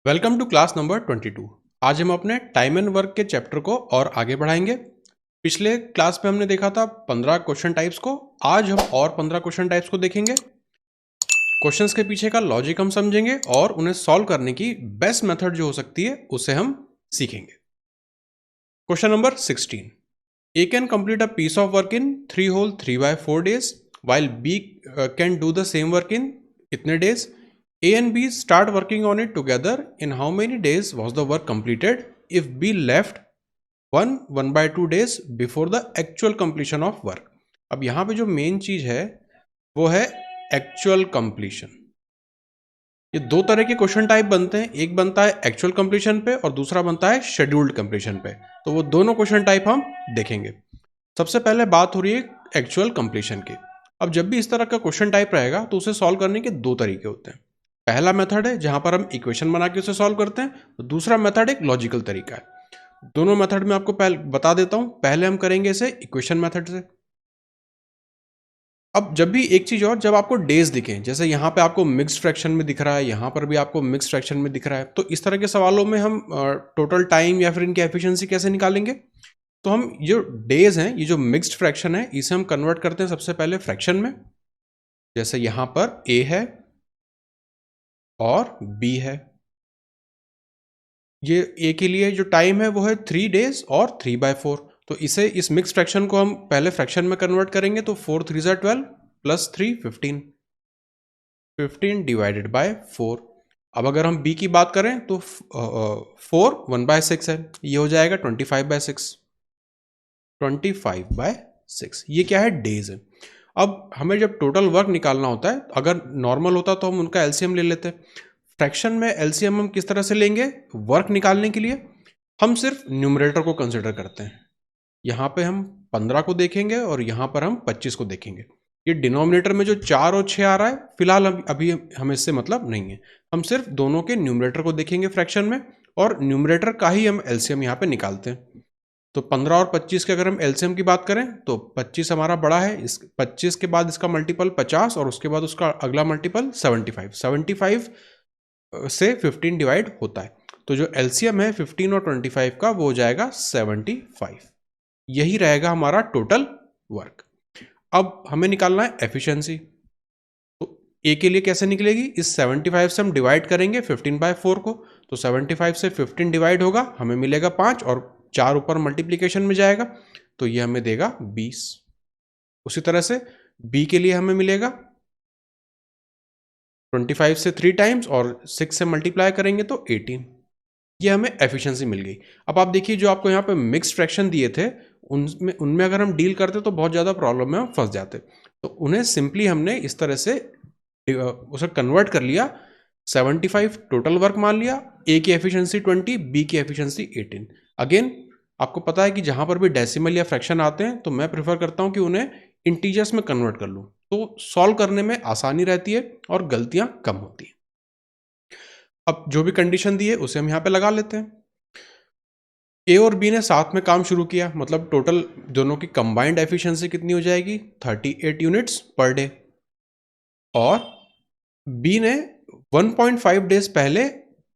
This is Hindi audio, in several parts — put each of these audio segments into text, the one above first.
Welcome to class number 22। आज हम अपने टाइम एंड वर्क के चैप्टर को और आगे बढ़ाएंगे। पिछले क्लास में हमने देखा था 15 क्वेश्चन टाइप्स को। आज हम और 15 क्वेश्चन टाइप्स को देखेंगे। क्वेश्चंस के पीछे का लॉजिक हम समझेंगे और उन्हें सॉल्व करने की बेस्ट मेथड जो हो सकती है उसे हम सीखेंगे। Question number 16। A can complete a piece of work in 3 whole 3/4 days while B can do the same work in कितने days? A and B start working on it together. In how many days was the work completed if B left 1/2 days before the actual completion of work? अब यहाँ पे जो मेन चीज है वो है एक्चुअल कंप्लीशन। ये दो तरह के क्वेश्चन टाइप बनते हैं, एक बनता है एक्चुअल कंप्लीशन पे और दूसरा बनता है शेड्यूल्ड कंप्लीशन पे। तो वो दोनों क्वेश्चन टाइप हम देखेंगे। सबसे पहले बात हो रही है एक्चुअल कंप्लीशन की। अब जब भी इस तरह का क्वेश्चन टाइप रहेगा तो उसे सॉल्व करने के दो तरीके होते हैं। पहला मेथड है जहां पर हम इक्वेशन बना के उसे सॉल्व करते हैं, तो दूसरा मेथड एक लॉजिकल तरीका है। दोनों मेथड में आपको पहले बता देता हूं। पहले हम करेंगे इसे इक्वेशन मेथड से। अब जब भी एक चीज और, जब आपको डेज दिखें, जैसे यहाँ पे आपको मिक्स्ड फ्रैक्शन में दिख रहा है, यहाँ पर भी आपको मिक्स्ड फ्रैक्शन में दिख रहा है, तो इस तरह के सवालों में हम टोटल टाइम या फिर इनकी एफिशिएंसी कैसे निकालेंगे? तो हम जो डेज हैं, ये जो मिक्स्ड फ्रैक्शन है, इसे हम कन्वर्ट करते हैं सबसे पहले फ्रैक्शन में। जैसे यहां पर ए है और बी है। ये ए के लिए जो टाइम है वो है 3 डेज और 3/4। तो इसे, इस मिक्स फ्रैक्शन को हम पहले फ्रैक्शन में कन्वर्ट करेंगे, तो 4 3 12 प्लस 3 15 15 डिवाइडेड बाय 4। अब अगर हम बी की बात करें तो 4 1/6 है, ये हो जाएगा 25/6। 25/6 ये क्या है? डेज है। अब हमें जब टोटल वर्क निकालना होता है, अगर नॉर्मल होता तो हम उनका एलसीएम ले लेते। फ्रैक्शन में एलसीएम हम किस तरह से लेंगे? वर्क निकालने के लिए हम सिर्फ न्यूमरेटर को कंसिडर करते हैं। यहाँ पे हम 15 को देखेंगे और यहाँ पर हम 25 को देखेंगे। ये डिनोमिनेटर में जो 4 और 6 आ रहा है, फिलहाल अभी हमें इससे मतलब नहीं है। हम सिर्फ दोनों के न्यूमरेटर को देखेंगे फ्रैक्शन में, और न्यूमरेटर का ही हम एलसीएम यहाँ पे निकालते हैं। तो 15 और 25 के अगर हम एलसीएम की बात करें तो 25 हमारा बड़ा है, इस 25 के बाद इसका मल्टीपल 50 और उसके बाद उसका अगला मल्टीपल 75। 75 से 15 डिवाइड होता है, तो जो एलसीएम है 15 और 25 का वो हो जाएगा 75। यही रहेगा हमारा टोटल वर्क। अब हमें निकालना है एफिशिएंसी। तो ए के लिए कैसे निकलेगी? इस 75 से हम डिवाइड करेंगे 15/4 को, तो 75 से 15 डिवाइड होगा, हमें मिलेगा 5 और 4 ऊपर मल्टीप्लिकेशन में जाएगा, तो ये हमें देगा 20। उसी तरह से बी के लिए हमें मिलेगा 25 से 3 टाइम्स और 6 से मल्टीप्लाई करेंगे तो 18। ये हमें एफिशिएंसी मिल गई। अब आप देखिए, जो आपको यहाँ पे मिक्स्ड फ्रैक्शन दिए थे, उनमें उनमें अगर हम डील करते तो बहुत ज़्यादा प्रॉब्लम में हम फंस जाते। तो उन्हें सिंपली हमने इस तरह से उसे कन्वर्ट कर लिया। 75 टोटल वर्क मान लिया, ए की एफिशिएंसी 20, बी की एफिशिएंसी 18। अगेन आपको पता है कि जहां पर भी डेसिमल या फ्रैक्शन आते हैं तो मैं प्रेफर करता हूं कि उन्हें इंटीजर्स में कन्वर्ट कर लूं, तो सॉल्व करने में आसानी रहती है और गलतियां कम होती हैं। अब जो भी कंडीशन दी है उसे हम यहाँ पे लगा लेते हैं। ए और बी ने साथ में काम शुरू किया, मतलब टोटल दोनों की कंबाइंड एफिशिएंसी कितनी हो जाएगी? 38 यूनिट्स पर डे। और बी ने 1.5 डेज पहले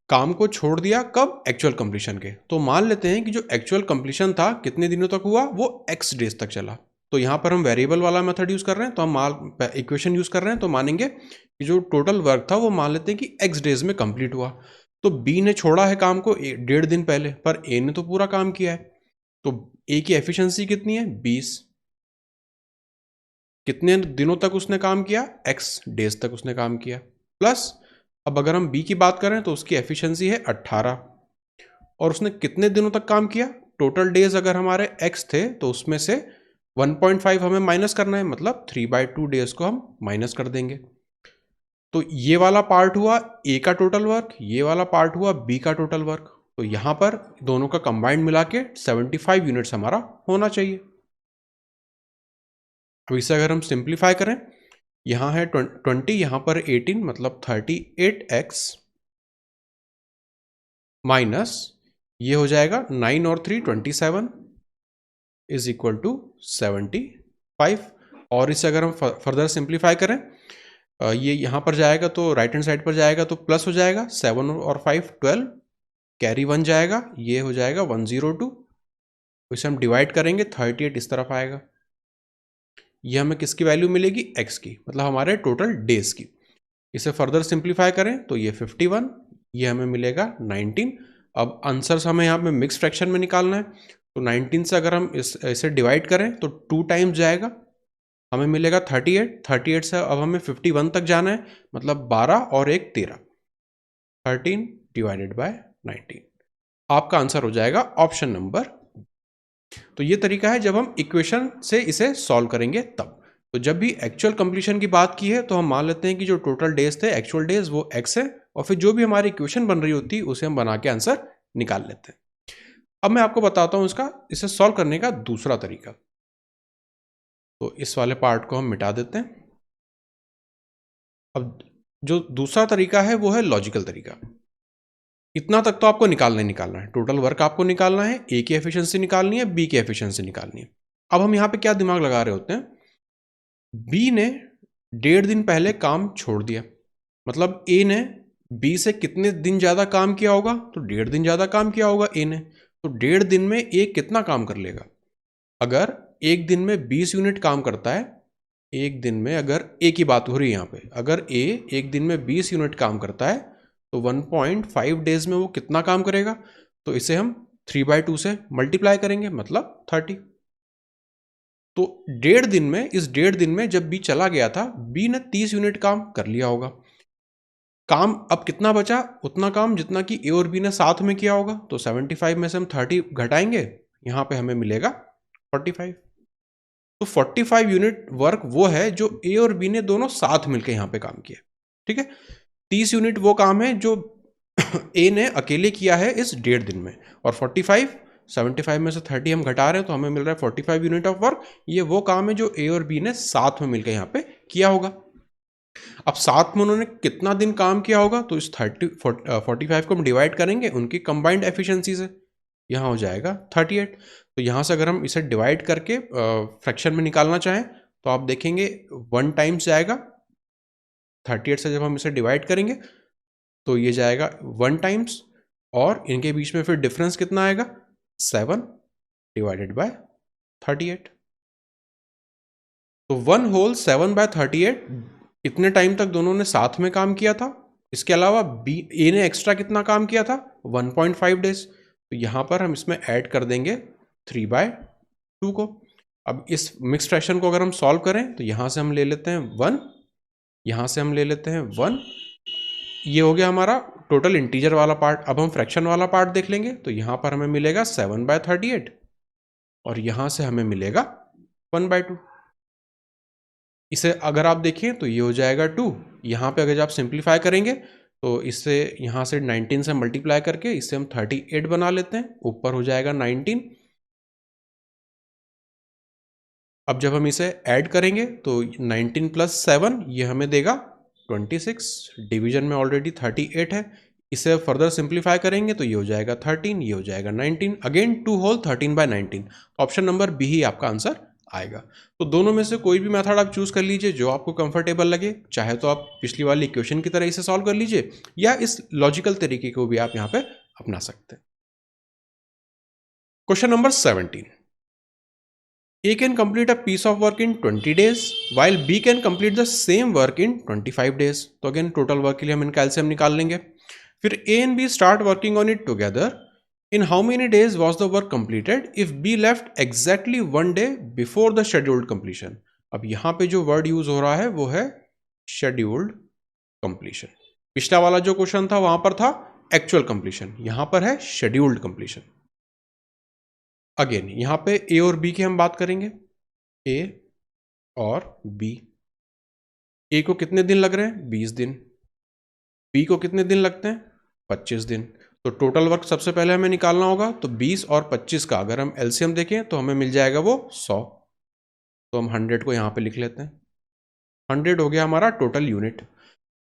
काम को छोड़ दिया। कब? एक्चुअल कंप्लीशन के। तो मान लेते हैं कि जो एक्चुअल कंप्लीशन था कितने दिनों तक हुआ? वो एक्स डेज तक चला। तो यहाँ पर हम वेरिएबल वाला मेथड यूज कर रहे हैं, तो हम इक्वेशन यूज कर रहे हैं, तो मानेंगे कि जो टोटल वर्क था वो मान लेते हैं कि एक्स डेज में कंप्लीट हुआ। तो बी ने छोड़ा है काम को 1.5 दिन पहले, पर ए ने तो पूरा काम किया है। तो ए की एफिशिएंसी कितनी है? 20। कितने दिनों तक उसने काम किया? एक्स डेज तक उसने काम किया। प्लस अब अगर हम बी की बात करें तो उसकी एफिशिएंसी है 18, और उसने कितने दिनों तक काम किया? टोटल डेज अगर हमारे एक्स थे तो उसमें से 1.5 हमें माइनस करना है, मतलब 3/2 डेज को हम माइनस कर देंगे। तो ये वाला पार्ट हुआ ए का टोटल वर्क, ये वाला पार्ट हुआ बी का टोटल वर्क। तो यहां पर दोनों का कंबाइंड मिला के 75 यूनिट्स हमारा होना चाहिए। तो इसे अगर हम सिंप्लीफाई करें, यहां है 20, यहां पर 18, मतलब 38x माइनस ये हो जाएगा 9 और 3 27 इज इक्वल टू 75। और इसे अगर हम फर्दर सिंप्लीफाई करें, ये यहाँ पर जाएगा तो राइट हैंड साइड पर जाएगा तो प्लस हो जाएगा, 7 और 5 12, कैरी 1 जाएगा, ये हो जाएगा 102। इसे हम डिवाइड करेंगे, 38 इस तरफ आएगा। ये हमें किसकी वैल्यू मिलेगी? x की, मतलब हमारे टोटल डेज की। इसे फर्दर सिंप्लीफाई करें तो ये 51, ये हमें मिलेगा 19। अब आंसर्स हमें यहाँ पे मिक्स फ्रैक्शन में निकालना है, तो 19 से अगर हम इसे डिवाइड करें तो 2 टाइम्स जाएगा, हमें मिलेगा 38। 38 से अब हमें 51 तक जाना है, मतलब 12 और 1 13, 13 डिवाइडेड बाय 19। आपका आंसर हो जाएगा ऑप्शन नंबर। तो ये तरीका है जब हम इक्वेशन से इसे सॉल्व करेंगे तब। तो जब भी एक्चुअल कंप्लीशन की बात की है तो हम मान लेते हैं कि जो टोटल डेज थे, एक्चुअल डेज, वो x है, और फिर जो भी हमारी इक्वेशन बन रही होती है उसे हम बना के आंसर निकाल लेते हैं। अब मैं आपको बताता हूं इसका, इसे सॉल्व करने का दूसरा तरीका। तो इस वाले पार्ट को हम मिटा देते हैं। अब जो दूसरा तरीका है वो है लॉजिकल तरीका। इतना तक तो आपको निकालना ही निकालना है, टोटल वर्क आपको निकालना है, ए की एफिशिएंसी निकालनी है, बी की एफिशिएंसी निकालनी है। अब हम यहाँ पे क्या दिमाग लगा रहे होते हैं, बी ने 1.5 दिन पहले काम छोड़ दिया, मतलब ए ने बी से कितने दिन ज़्यादा काम किया होगा? तो 1.5 दिन ज़्यादा काम किया होगा ए ने। तो 1.5 दिन में ए कितना काम कर लेगा? अगर एक दिन में 20 यूनिट काम करता है, एक दिन में, अगर ए की बात हो रही है यहाँ पे, अगर ए एक दिन में 20 यूनिट काम करता है तो 1.5 डेज में वो कितना काम करेगा? तो इसे हम 3/2 से मल्टीप्लाई करेंगे, मतलब 30। तो 1.5 दिन में, इस 1.5 दिन में जब बी चला गया था, बी ने 30 यूनिट काम कर लिया होगा। काम अब कितना बचा? उतना काम जितना कि ए और बी ने साथ में किया होगा। तो 75 में से हम 30 घटाएंगे, यहाँ पे हमें मिलेगा 45। तो 45 यूनिट वर्क वो है जो ए और बी ने दोनों साथ मिलकर यहाँ पे काम किया। ठीक है, 30 यूनिट वो काम है जो ए ने अकेले किया है इस 1.5 दिन में, और 75 में से 30 हम घटा रहे हैं तो हमें मिल रहा है 45 यूनिट ऑफ वर्क। ये वो काम है जो ए और बी ने साथ में मिलकर यहाँ पे किया होगा। अब साथ में उन्होंने कितना दिन काम किया होगा? तो इस 45 को हम डिवाइड करेंगे उनकी कंबाइंड एफिशिएंसी से, यहाँ हो जाएगा 38। तो यहाँ से अगर हम इसे डिवाइड करके फ्रैक्शन में निकालना चाहें तो आप देखेंगे 1 टाइम्स जाएगा, 38 से जब हम इसे डिवाइड करेंगे तो ये जाएगा 1 टाइम्स, और इनके बीच में फिर डिफरेंस कितना आएगा? 7 डिवाइडेड बाय 38। तो 1 होल 7 बाय 38, इतने टाइम तक दोनों ने साथ में काम किया था। इसके अलावा बी, ए ने एक्स्ट्रा कितना काम किया था? 1.5 डेज। तो यहाँ पर हम इसमें ऐड कर देंगे 3/2 को। अब इस मिक्स फ्रैक्शन को अगर हम सॉल्व करें तो यहाँ से हम ले लेते हैं 1, यहाँ से हम ले लेते हैं 1। ये हो गया हमारा टोटल इंटीजर वाला पार्ट। अब हम फ्रैक्शन वाला पार्ट देख लेंगे तो यहाँ पर हमें मिलेगा 7/38, और यहाँ से हमें मिलेगा 1/2। इसे अगर आप देखें तो ये हो जाएगा 2। यहाँ पे अगर आप सिंप्लीफाई करेंगे तो इससे, यहाँ से 19 से मल्टीप्लाई करके इससे हम 38 बना लेते हैं, ऊपर हो जाएगा 19। अब जब हम इसे ऐड करेंगे तो 19 + 7 ये हमें देगा 26। डिवीजन में ऑलरेडी 38 है, इसे फर्दर सिंप्लीफाई करेंगे तो ये हो जाएगा 13, ये हो जाएगा 19। Again 2 whole 13/19। Option number B ही आपका आंसर आएगा। तो दोनों में से कोई भी मेथड आप चूज कर लीजिए जो आपको कंफर्टेबल लगे। चाहे तो आप पिछली वाली इक्वेशन की तरह इसे सॉल्व कर लीजिए, या इस लॉजिकल तरीके को भी आप यहाँ पे अपना सकते हैं। Question number 17। A can complete a piece of work in 20 days while B can complete the same work in 25 days. तो अगेन टोटल वर्क के लिए हम इनका एलसीएम निकाल लेंगे। फिर A and B start working on it together. In how many days was the work completed if B left exactly 1 day before the scheduled completion? अब यहाँ पे जो वर्ड यूज हो रहा है वो है scheduled completion। पिछला वाला जो क्वेश्चन था वहां पर था एक्चुअल कंप्लीशन, यहां पर है शेड्यूल्ड कंप्लीशन। अगेन यहाँ पे ए और बी की हम बात करेंगे, ए और बी। ए को कितने दिन लग रहे हैं? 20 दिन। बी को कितने दिन लगते हैं? 25 दिन। तो टोटल वर्क सबसे पहले हमें निकालना होगा, तो 20 और 25 का अगर हम एलसीएम देखें तो हमें मिल जाएगा वो 100। तो हम 100 को यहाँ पे लिख लेते हैं। 100 हो गया हमारा टोटल यूनिट।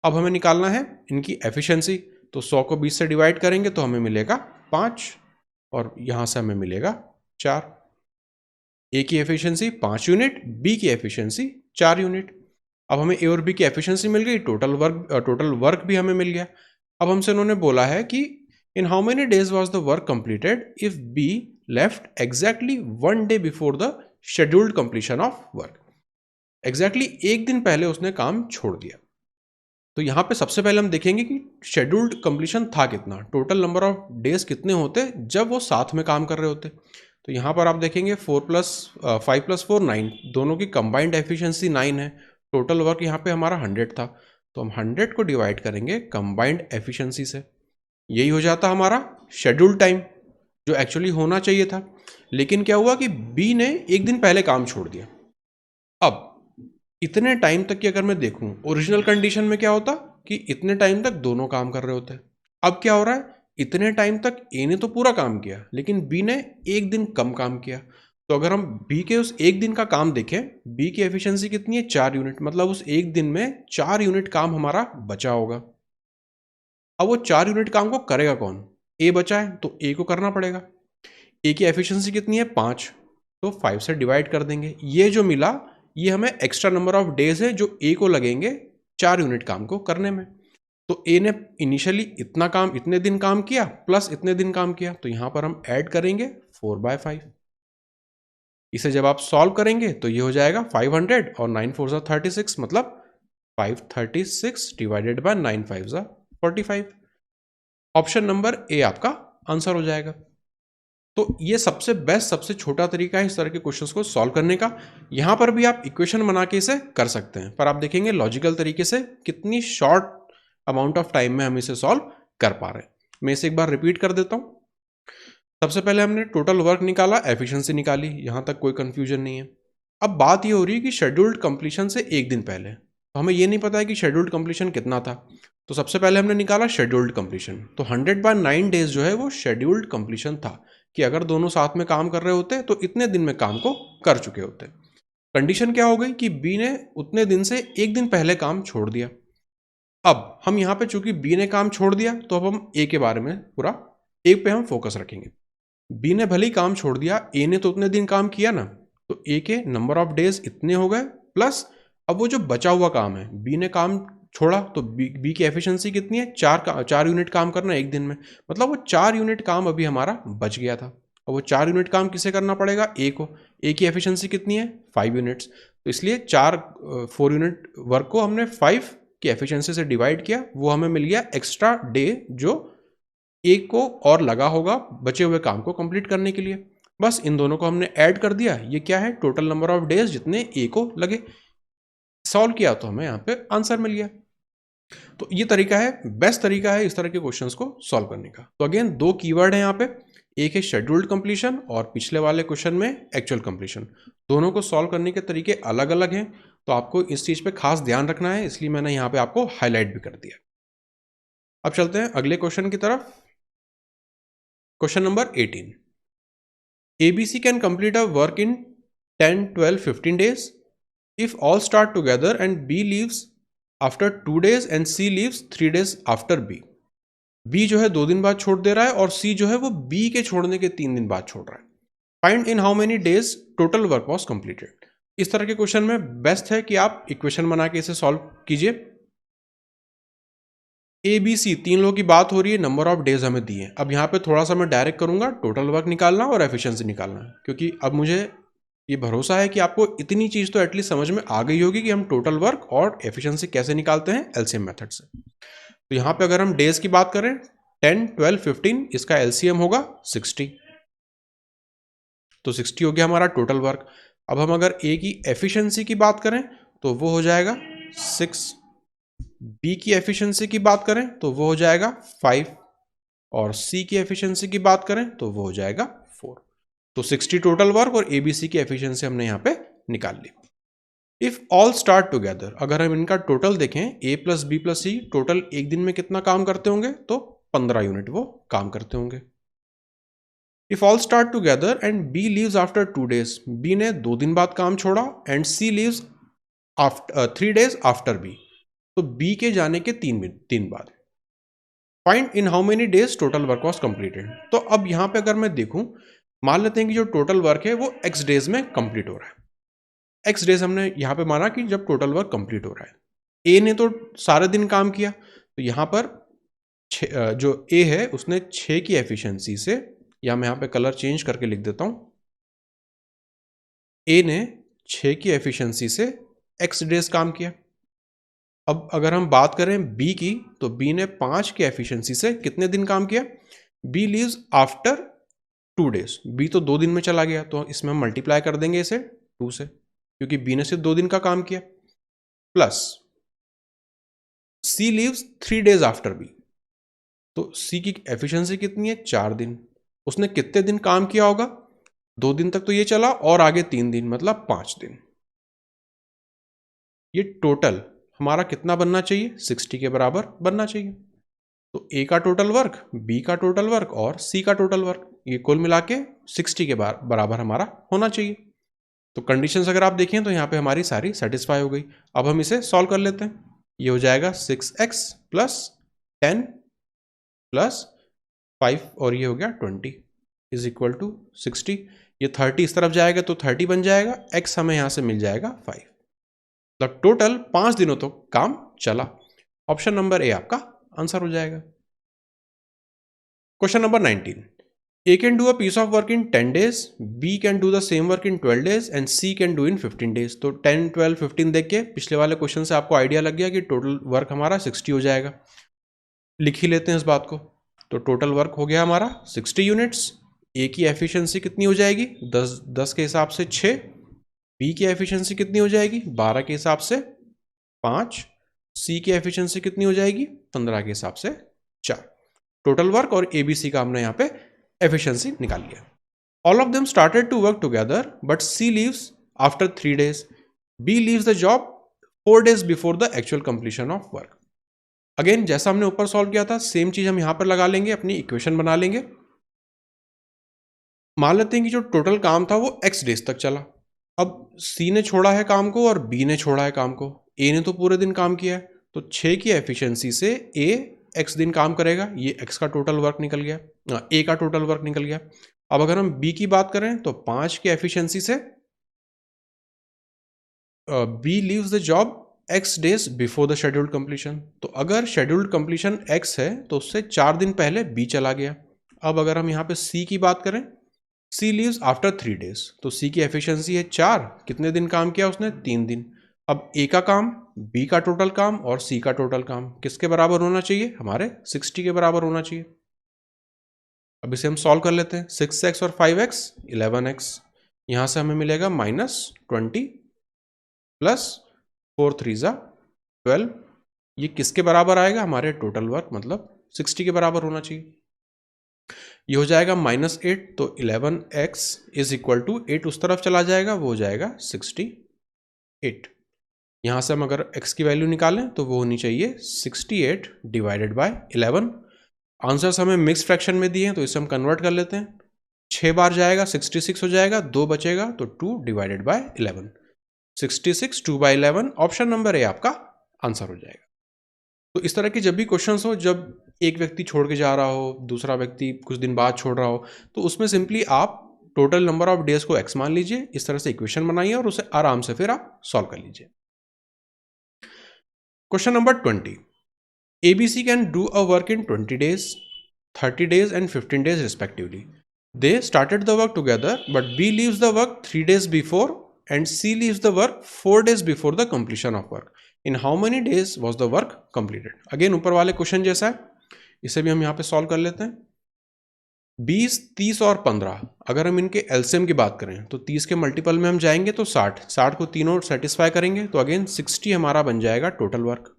अब हमें निकालना है इनकी एफिशिएंसी, तो 100 को 20 से डिवाइड करेंगे तो हमें मिलेगा 5, और यहाँ से हमें मिलेगा 4। ए की एफिशिएंसी 5 यूनिट, बी की एफिशिएंसी 4 यूनिट। अब हमें ए और बी की एफिशिएंसी मिल गई, टोटल वर्क भी हमें मिल गया। अब हमसे उन्होंने बोला है कि इन how many days was the work completed if be left exactly 1 day before the scheduled completion of work. Exactly एक दिन पहले उसने काम छोड़ दिया। तो यहाँ पे सबसे पहले हम देखेंगे कि शेड्यूल्ड कंप्लीशन था कितना, टोटल नंबर ऑफ डेज कितने होते जब वो साथ में काम कर रहे होते। तो यहाँ पर आप देखेंगे 5 + 4 9, दोनों की कंबाइंड एफिशिएंसी 9 है। टोटल वर्क यहाँ पे हमारा 100 था, तो हम 100 को डिवाइड करेंगे कंबाइंड एफिशिएंसी से। यही हो जाता हमारा शेड्यूल्ड टाइम जो एक्चुअली होना चाहिए था। लेकिन क्या हुआ कि बी ने एक दिन पहले काम छोड़ दिया। अब इतने टाइम तक की अगर मैं देखूं, ओरिजिनल कंडीशन में क्या होता कि इतने टाइम तक दोनों काम कर रहे होते। अब क्या हो रहा है, इतने टाइम तक ए ने तो पूरा काम किया लेकिन बी ने एक दिन कम काम किया। तो अगर हम बी के उस एक दिन का काम देखें, बी की एफिशिएंसी कितनी है, 4 यूनिट, मतलब उस एक दिन में 4 यूनिट काम हमारा बचा होगा। अब वो 4 यूनिट काम को करेगा कौन, ए बचा है तो ए को करना पड़ेगा। ए की एफिशिएंसी कितनी है, 5, तो 5 से डिवाइड कर देंगे। ये जो मिला ये हमें एक्स्ट्रा नंबर ऑफ डेज है जो ए को लगेंगे 4 यूनिट काम को करने में। तो ए ने इनिशियली इतना काम, इतने दिन काम किया प्लस इतने दिन काम किया, तो यहां पर हम ऐड करेंगे 4/5। इसे जब आप सॉल्व करेंगे तो ये हो जाएगा 500 और 9 4 36, मतलब 536 divided by 9 5 45। Option number A आपका आंसर हो जाएगा। तो ये सबसे बेस्ट, सबसे छोटा तरीका है इस तरह के क्वेश्चंस को सॉल्व करने का। यहां पर भी आप इक्वेशन बना के इसे कर सकते हैं, पर आप देखेंगे लॉजिकल तरीके से कितनी शॉर्ट अमाउंट ऑफ टाइम में हम इसे सॉल्व कर पा रहे हैं। मैं इसे एक बार रिपीट कर देता हूं। सबसे पहले हमने टोटल वर्क निकाला, एफिशिएंसी निकाली, यहां तक कोई कंफ्यूजन नहीं है। अब बात ये हो रही है कि शेड्यूल्ड कंप्लीशन से एक दिन पहले, तो हमें ये नहीं पता है कि शेड्यूल्ड कंप्लीशन कितना था। तो सबसे पहले हमने निकाला शेड्यूल्ड कंप्लीशन, तो 100/9 डेज जो है वो शेड्यूल्ड कंप्लीशन था कि अगर दोनों साथ में काम कर रहे होते तो इतने दिन में काम को कर चुके होते। कंडीशन क्या हो गई कि बी ने उतने दिन से एक दिन पहले काम छोड़ दिया। अब हम यहाँ पे चूंकि बी ने काम छोड़ दिया तो अब हम ए के बारे में पूरा, ए पे हम फोकस रखेंगे। बी ने भले ही काम छोड़ दिया, ए ने तो उतने दिन काम किया ना, तो ए के नंबर ऑफ डेज इतने हो गए, प्लस अब वो जो बचा हुआ काम है, बी ने काम छोड़ा तो बी की एफिशिएंसी कितनी है, 4 यूनिट काम करना एक दिन में, मतलब वो 4 यूनिट काम अभी हमारा बच गया था। और वो 4 यूनिट काम किसे करना पड़ेगा, ए को। ए की एफिशिएंसी कितनी है, 5 यूनिट्स, तो इसलिए 4 यूनिट वर्क को हमने 5 की एफिशिएंसी से डिवाइड किया, वो हमें मिल गया एक्स्ट्रा डे जो ए को और लगा होगा बचे हुए काम को कंप्लीट करने के लिए। बस इन दोनों को हमने ऐड कर दिया, ये क्या है, टोटल नंबर ऑफ डेज जितने ए को लगे। सॉल्व किया तो हमें यहाँ पे आंसर मिल गया। तो ये तरीका है, बेस्ट तरीका है इस तरह के क्वेश्चंस को सॉल्व करने का। तो अगेन 2 कीवर्ड है यहाँ पे, एक है शेड्यूल्ड कंप्लीशन और पिछले वाले क्वेश्चन में एक्चुअल कंप्लीशन। दोनों को सॉल्व करने के तरीके अलग अलग हैं, तो आपको इस चीज पे खास ध्यान रखना है, इसलिए मैंने यहाँ पे आपको हाईलाइट भी कर दिया। अब चलते हैं अगले क्वेश्चन की तरफ। Question number 18, ABC can complete a work in 10, 12, 15 days if all start together and B leaves after 2 days and C leaves 3 days after B. B जो है 2 दिन बाद छोड़ दे रहा है और C जो है वो B के छोड़ने के 3 दिन बाद छोड़ रहा है। Find in how many days total work was completed. इस तरह के क्वेश्चन में बेस्ट है कि आप इक्वेशन बना के इसे सॉल्व कीजिए। ए बी सी 3 लोगों की बात हो रही है, नंबर ऑफ डेज हमें दिए। अब यहाँ पे थोड़ा सा मैं डायरेक्ट करूंगा, टोटल वर्क निकालना और एफिशिएंसी निकालना, क्योंकि अब मुझे ये भरोसा है कि आपको इतनी चीज़ तो एटलीस्ट समझ में आ गई होगी कि हम टोटल वर्क और एफिशिएंसी कैसे निकालते हैं एलसीएम मेथड से। तो यहाँ पे अगर हम डेज की बात करें 10, 12, 15, इसका एलसीएम होगा 60, तो 60 हो गया हमारा टोटल वर्क। अब हम अगर ए की एफिशिएंसी की बात करें तो वो हो जाएगा 6, बी की एफिशिएंसी की बात करें तो वो हो जाएगा 5 और सी की एफिशिएंसी की बात करें तो वो हो जाएगा 4। तो 60 टोटल वर्क और एबीसी की एफिशिएंसी हमने यहाँ पे निकाल ली। इफ ऑल स्टार्ट टुगेदर, अगर हम इनका टोटल देखें ए plus B plus C, total एक दिन में कितना काम करते होंगे, तो 15 यूनिट वो काम करते होंगे। If all start together and B leaves after 2 days, B ने 2 दिन बाद काम छोड़ा and C leaves after 3 days after B, तो बी के जाने के 3 बाद। Find in how many days total work was completed. तो अब यहाँ पे अगर मैं देखूं, मान लेते हैं कि जो टोटल वर्क है वो x डेज में कंप्लीट हो रहा है। एक्स डेज हमने यहाँ पे माना कि जब टोटल वर्क कंप्लीट हो रहा है। ए ने तो सारे दिन काम किया, तो यहाँ पर जो ए है उसने 6 की एफिशिएंसी से, या मैं यहाँ पे कलर चेंज करके लिख देता हूँ, ए ने 6 की एफिशिएंसी से एक्स डेज काम किया। अब अगर हम बात करें बी की, तो बी ने 5 की एफिशिएंसी से कितने दिन काम किया? B leaves after 2 days. B तो 2 दिन में चला गया, तो इसमें हम मल्टीप्लाई कर देंगे इसे 2 से, क्योंकि बी ने सिर्फ 2 दिन का काम किया। प्लस सी लीव्स 3 डेज आफ्टर बी, तो सी की एफिशिएंसी कितनी है? 4 दिन। उसने कितने दिन काम किया होगा? 2 दिन तक तो ये चला, और आगे 3 दिन, मतलब 5 दिन। ये टोटल हमारा कितना बनना चाहिए? 60 के बराबर बनना चाहिए। तो ए का टोटल वर्क, बी का टोटल वर्क और सी का टोटल वर्क, ये कुल मिला के 60 के बराबर हमारा होना चाहिए। तो कंडीशंस अगर आप देखें तो यहाँ पे हमारी सारी सेटिस्फाई हो गई। अब हम इसे सॉल्व कर लेते हैं। ये हो जाएगा 6x प्लस 10 प्लस 5 और ये हो गया 20 इज इक्वल टू 60। ये 30 इस तरफ जाएगा तो 30 बन जाएगा, x हमें यहाँ से मिल जाएगा 5। मतलब टोटल 5 दिनों तो काम चला। ऑप्शन नंबर ए आपका आंसर हो जाएगा। Question number 19, A can do a piece of work in 10 days, B can do the same work in 12 days and C can do in 15 days। तो 10, 12, 15 देख के पिछले वाले क्वेश्चन से आपको आइडिया लग गया कि टोटल वर्क हमारा 60 हो जाएगा। लिख ही लेते हैं इस बात को। तो टोटल वर्क हो गया हमारा 60 यूनिट्स। ए की एफिशिएंसी कितनी हो जाएगी? 10 के हिसाब से 6। बी की एफिशिएंसी कितनी हो जाएगी? 12 के हिसाब से 5। सी की एफिशिएंसी कितनी हो जाएगी? 15 के हिसाब से 4। टोटल वर्क और एबीसी का हमने यहाँ पे एफिशिएंसी निकाल लिया। All of them started to work together but C leaves after 3 days। B leaves the job 4 days before the actual completion of work. Again जैसा हमने ऊपर सॉल्व किया था सेम चीज हम यहां पर लगा लेंगे, अपनी इक्वेशन बना लेंगे। मान लेते हैं कि जो टोटल काम था वो x डेज तक चला। अब सी ने छोड़ा है काम को और बी ने छोड़ा है काम को। ए ने तो पूरे दिन काम किया है, तो 6 की एफिशिएंसी से ए x दिन काम करेगा। ये x का टोटल वर्क निकल गया, ए का टोटल वर्क निकल गया। अब अगर हम बी की बात करें तो 5 की एफिशिएंसी से B leaves the job x days before the scheduled completion. तो अगर शेड्यूल्ड कंप्लीशन x है तो उससे 4 दिन पहले b चला गया। अब अगर हम यहाँ पे c की बात करें, c लीव्स आफ्टर 3 days, तो c की एफिशिएंसी है 4। कितने दिन काम किया उसने? 3 दिन। अब a का काम, b का टोटल काम और c का टोटल काम किसके बराबर होना चाहिए? हमारे 60 के बराबर होना चाहिए। अब इसे हम सॉल्व कर लेते हैं। 6x और 5x 11x, यहाँ से हमें मिलेगा -20 प्लस 4 3 12। ये किसके बराबर आएगा? हमारे टोटल वर्क, मतलब 60 के बराबर होना चाहिए। ये हो जाएगा -8, तो 11x इज इक्वल टू 8 उस तरफ चला जाएगा, वो हो जाएगा 68। यहाँ से हम अगर x की वैल्यू निकालें तो वो होनी चाहिए 68 डिवाइडेड बाय 11। आंसर्स हमें मिक्स फ्रैक्शन में दिए हैं तो इसे हम कन्वर्ट कर लेते हैं। 6 बार जाएगा 66 हो जाएगा, 2 बचेगा तो 2 divided by 11। 66 2/11 option number A आपका आंसर हो जाएगा। तो इस तरह के जब भी क्वेश्चंस हो, जब एक व्यक्ति छोड़ के जा रहा हो, दूसरा व्यक्ति कुछ दिन बाद छोड़ रहा हो, तो उसमें सिंपली आप टोटल नंबर ऑफ डेज को x मान लीजिए, इस तरह से इक्वेशन बनाइए और उसे आराम से फिर आप सॉल्व कर लीजिए। Question number 20, ABC can do a work in 20 days, 30 days and 15 days respectively. They started the work together but B leaves the work 3 days before and C leaves the work 4 days before the completion of work. In how many days was the work completed? Again ऊपर वाले क्वेश्चन जैसा है, इसे भी हम यहाँ पे सॉल्व कर लेते हैं। 20, 30 और 15, अगर हम इनके एलसीएम की बात करें तो 30 के मल्टीपल में हम जाएंगे तो 60 को तीनों सेटिस्फाई करेंगे, तो अगेन 60 हमारा बन जाएगा टोटल वर्क।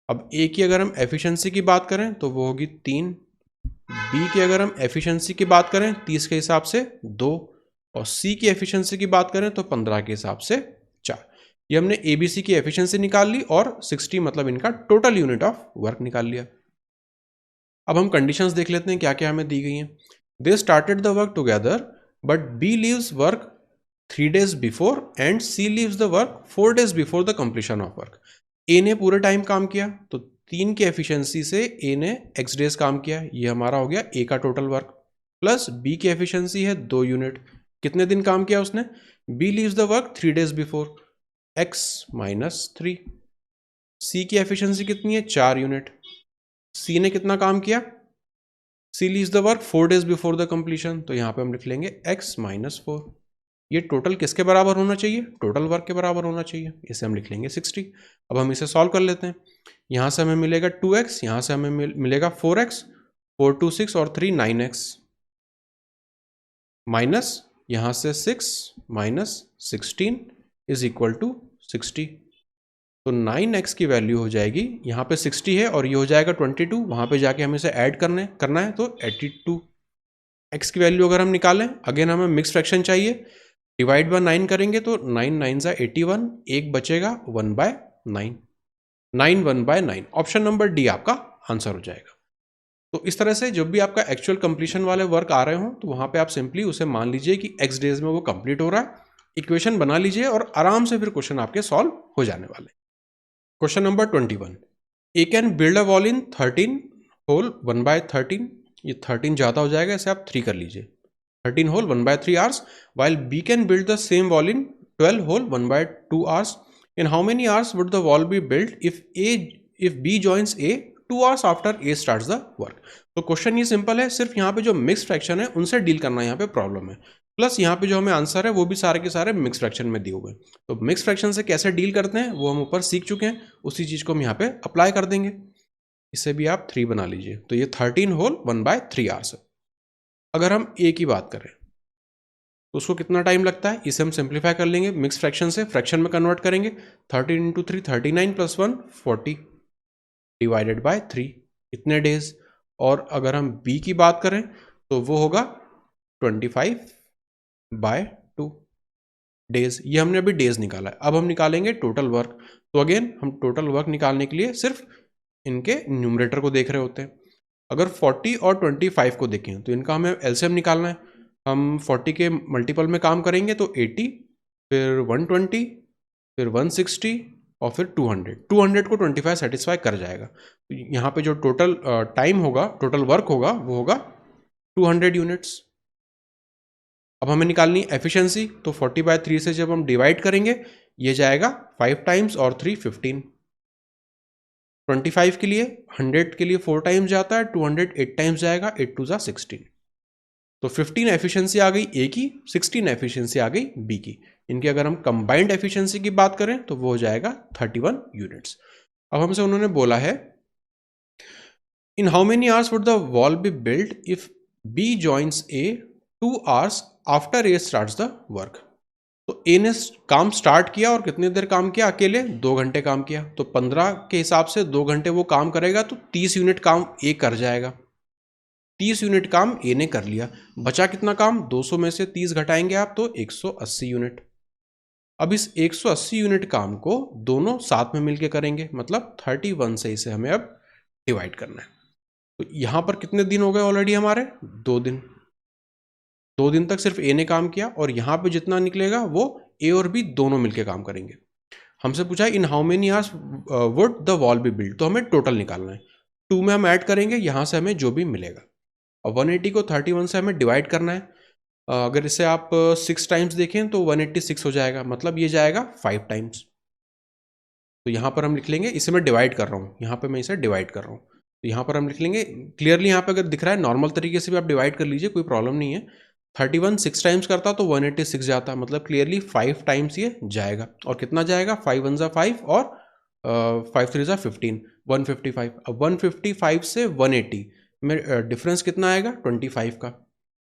अब ए की अगर हम एफिशिएंसी की बात करें तो वो होगी 3। बी की अगर हम एफिशिएंसी की बात करें 30 के हिसाब से 2, और सी की एफिशिएंसी की बात करें तो 15 के हिसाब से 4। ये हमने एबीसी की एफिशिएंसी निकाल ली और 60 मतलब इनका टोटल यूनिट ऑफ वर्क निकाल लिया। अब हम कंडीशंस देख लेते हैं क्या क्या हमें दी गई हैं। They started the work together but B leaves work 3 days before and C leaves the work 4 days before the completion of work. A ने पूरे टाइम काम किया, तो 3 की एफिशिएंसी से ए ने x डेज काम किया, ये हमारा हो गया ए का टोटल वर्क, प्लस बी की एफिशिएंसी है 2 यूनिट, कितने दिन काम किया उसने? B leaves the work 3 days before, x -3। C की एफिशिएंसी कितनी है? 4 यूनिट। सी ने कितना काम किया? C leaves the work 4 days before the completion, तो यहाँ पे हम लिख लेंगे x -4। ये टोटल किसके बराबर होना चाहिए? टोटल वर्क के बराबर होना चाहिए, इसे हम लिख लेंगे 60। अब हम इसे सॉल्व कर लेते हैं। यहाँ से हमें मिलेगा 2x, यहाँ से हमें मिलेगा 4x, 4 2 6 और 3 9x, माइनस यहाँ से 6 माइनस 16 इज इक्वल टू 60। तो 9x की वैल्यू हो जाएगी, यहाँ पे 60 है और ये हो जाएगा 22, वहाँ पे जाके हमें इसे ऐड करना है तो 82। x की वैल्यू अगर हम निकालें, अगेन हमें मिक्स फ्रैक्शन चाहिए, डिवाइड बाय 9 करेंगे तो 9 9 सा 81, एक बचेगा 1/9, 9 1/9। ऑप्शन नंबर डी आपका आंसर हो जाएगा। तो इस तरह से जब भी आपका एक्चुअल कंप्लीशन वाले वर्क आ रहे हो तो वहां पे आप सिंपली उसे मान लीजिए कि x डेज में वो कंप्लीट हो रहा है, इक्वेशन बना लीजिए और आराम से फिर क्वेश्चन आपके सॉल्व हो जाने वाले। Question number 21, A can build a wall in 13 whole 1/13। ये 13 ज्यादा हो जाएगा, इसे आप 3 कर लीजिए। 13 whole 1/3 hours, while B can build the same wall in 12 hole 1/2 hours. In how many hours would the wall be built if B joins A 2 hours after A starts the work? तो क्वेश्चन ये सिंपल है, सिर्फ यहाँ पे जो मिक्स फ्रैक्शन है उनसे डील करना यहाँ पे प्रॉब्लम है, प्लस यहाँ पे जो हमें आंसर है वो भी सारे के सारे मिक्स फ्रैक्शन में दिए हुए हैं। तो मिक्स फ्रैक्शन से कैसे डील करते हैं वो हम ऊपर सीख चुके हैं, उसी चीज को हम यहाँ पे अप्लाई कर देंगे। इसे भी आप 3 बना लीजिए, तो ये 13 होल 1/3 आवर्स है। अगर हम A की बात करें तो उसको कितना टाइम लगता है, इसे हम सिंप्लीफाई कर लेंगे, मिक्स फ्रैक्शन से फ्रैक्शन में कन्वर्ट करेंगे। 13 × 3 39 + 1 40 डिवाइडेड बाय 3, इतने डेज। और अगर हम बी की बात करें तो वो होगा 25/2 डेज। ये हमने अभी डेज निकाला है, अब हम निकालेंगे टोटल वर्क। तो अगेन हम टोटल वर्क निकालने के लिए सिर्फ इनके न्यूमरेटर को देख रहे होते हैं। अगर 40 और 25 को देखें तो इनका हमें एलसीएम निकालना है। हम 40 के मल्टीपल में काम करेंगे तो 80, फिर 120, फिर 160 और फिर 200। 200 को 25 सेटिस्फाई कर जाएगा। तो यहाँ पे जो टोटल टाइम होगा, टोटल वर्क होगा, वो होगा 200 यूनिट्स। अब हमें निकालनी एफिशिएंसी, तो 40/3 से जब हम डिवाइड करेंगे ये जाएगा 5 टाइम्स और 3 15। 25 के लिए 100 के लिए 4 टाइम्स जाता है, 200 8 टाइम्स जाएगा, 8 2 = 16। तो 15 एफिशिएंसी आ गई ए की, 16 एफिशिएंसी आ गई बी की। इनकी अगर हम कंबाइंड एफिशिएंसी की बात करें तो वो हो जाएगा 31 यूनिट्स। अब हमसे उन्होंने बोला है in how many hours would the wall be build if B joins A 2 hours after A starts the work. तो ए ने काम स्टार्ट किया और कितनी देर काम किया? अकेले 2 घंटे काम किया। तो 15 के हिसाब से 2 घंटे वो काम करेगा तो 30 यूनिट काम ए कर जाएगा। 30 यूनिट काम ए ने कर लिया, बचा कितना काम? 200 में से 30 घटाएंगे आप तो 180 यूनिट। अब इस 180 यूनिट काम को दोनों साथ में मिलके करेंगे, मतलब 31 से इसे हमें अब डिवाइड करना है। तो यहां पर कितने दिन हो गए ऑलरेडी हमारे? 2 दिन। 2 दिन तक सिर्फ ए ने काम किया और यहां पे जितना निकलेगा वो ए और बी दोनों मिलके काम करेंगे। हमसे पूछा in how many hours would the wall be build, तो हमें टोटल निकालना है। 2 में हम ऐड करेंगे, यहां से हमें जो भी मिलेगा। अब 180 को 31 से हमें डिवाइड करना है। अगर इसे आप 6 टाइम्स देखें तो 186 हो जाएगा, मतलब ये जाएगा 5 टाइम्स। तो यहाँ पर हम लिख लेंगे, इसे मैं डिवाइड कर रहा हूँ, यहाँ पे मैं इसे डिवाइड कर रहा हूँ, तो यहाँ पर हम लिख लेंगे क्लियरली। यहाँ पे अगर दिख रहा है नॉर्मल तरीके से भी आप डिवाइड कर लीजिए, कोई प्रॉब्लम नहीं है। 31 6 टाइम्स करता तो 186 जाता, मतलब क्लियरली 5 टाइम्स ये जाएगा। और कितना जाएगा? 5 1 = 5 और 5 3 = 15, 155। अब 155 से 180 में डिफरेंस कितना आएगा? 25 का।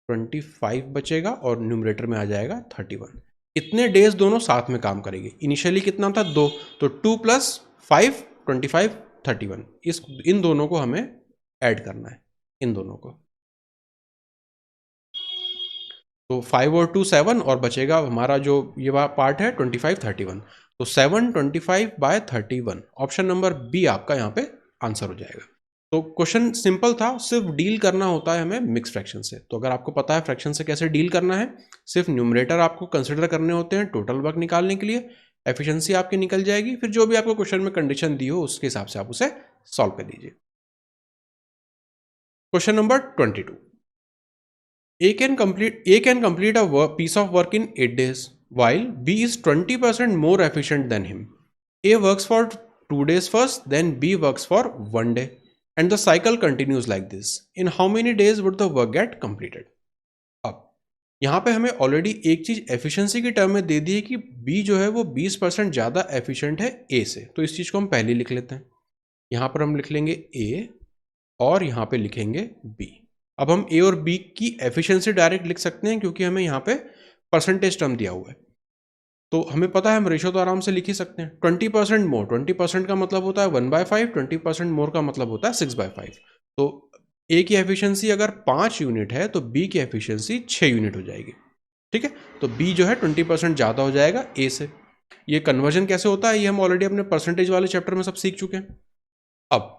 25 बचेगा और न्यूमरेटर में आ जाएगा 31। इतने डेज दोनों साथ में काम करेंगे। इनिशियली कितना था? 2, तो 2 + 5 25 31। इन दोनों को हमें ऐड करना है, इन दोनों को। तो 5 और 2 7 और बचेगा हमारा जो ये पार्ट है 25 31। तो 7 25/31, ऑप्शन नंबर बी आपका यहाँ पे आंसर हो जाएगा। तो क्वेश्चन सिंपल था, सिर्फ डील करना होता है हमें मिक्स फ्रैक्शन से। तो अगर आपको पता है फ्रैक्शन से कैसे डील करना है, सिर्फ न्यूमरेटर आपको कंसिडर करने होते हैं टोटल वर्क निकालने के लिए, एफिशिएंसी आपकी निकल जाएगी। फिर जो भी आपको क्वेश्चन में कंडीशन दी हो उसके हिसाब से आप उसे सॉल्व कर लीजिए। Question number 22, A can complete a piece of work in 8 days, while B is 20% more efficient than him. A works for 2 days first, then B works for 1 day, and the cycle continues like this. In how many days would the work get completed? अब यहाँ पे हमें ऑलरेडी एक चीज एफिशिएंसी की टर्म में दे दी है कि बी जो है वो 20% ज़्यादा एफिशिएंट है ए से, तो इस चीज़ को हम पहले लिख लेते हैं। यहाँ पर हम लिख लेंगे ए और यहाँ पे लिखेंगे बी। अब हम ए और बी की एफिशिएंसी डायरेक्ट लिख सकते हैं क्योंकि हमें यहाँ पे परसेंटेज टर्म दिया हुआ है, तो हमें पता है हम रेशियो तो आराम से लिख ही सकते हैं। 20% मोर, 20% का मतलब होता है 1/5, 20% मोर का मतलब होता है 6/5। तो ए की एफिशिएंसी अगर 5 यूनिट है तो बी की एफिशिएंसी 6 यूनिट हो जाएगी। ठीक है, तो बी जो है 20% ज़्यादा हो जाएगा ए से। ये कन्वर्जन कैसे होता है ये हम ऑलरेडी अपने परसेंटेज वाले चैप्टर में सब सीख चुके हैं। अब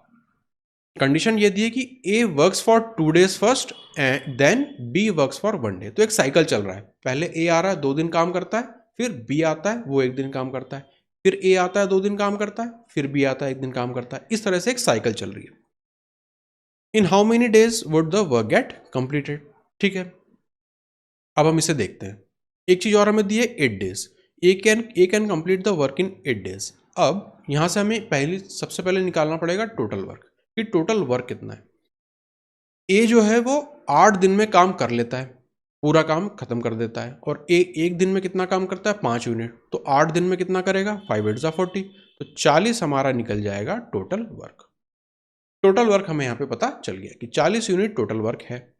कंडीशन ये दी है कि A works for 2 days first and then B works for 1 day। तो एक साइकिल चल रहा है, पहले ए आ रहा है 2 दिन काम करता है, फिर बी आता है वो 1 दिन काम करता है, फिर ए आता है 2 दिन काम करता है, फिर बी आता है 1 दिन काम करता है। इस तरह से एक साइकिल चल रही है। In how many days would the work get completed? ठीक है, अब हम इसे देखते हैं। एक चीज और हमें दी है 8 days। A can complete the work in 8 days। अब यहां से हमें सबसे पहले निकालना पड़ेगा टोटल वर्क, कि टोटल वर्क कितना है। ए जो है वो 8 दिन में काम कर लेता है, पूरा काम खत्म कर देता है, और ए 1 दिन में कितना काम करता है? 5 यूनिट। तो 8 दिन में कितना करेगा? 5 8 40, तो 40 हमारा निकल जाएगा टोटल वर्क। टोटल वर्क हमें यहाँ पे पता चल गया कि 40 यूनिट टोटल वर्क है।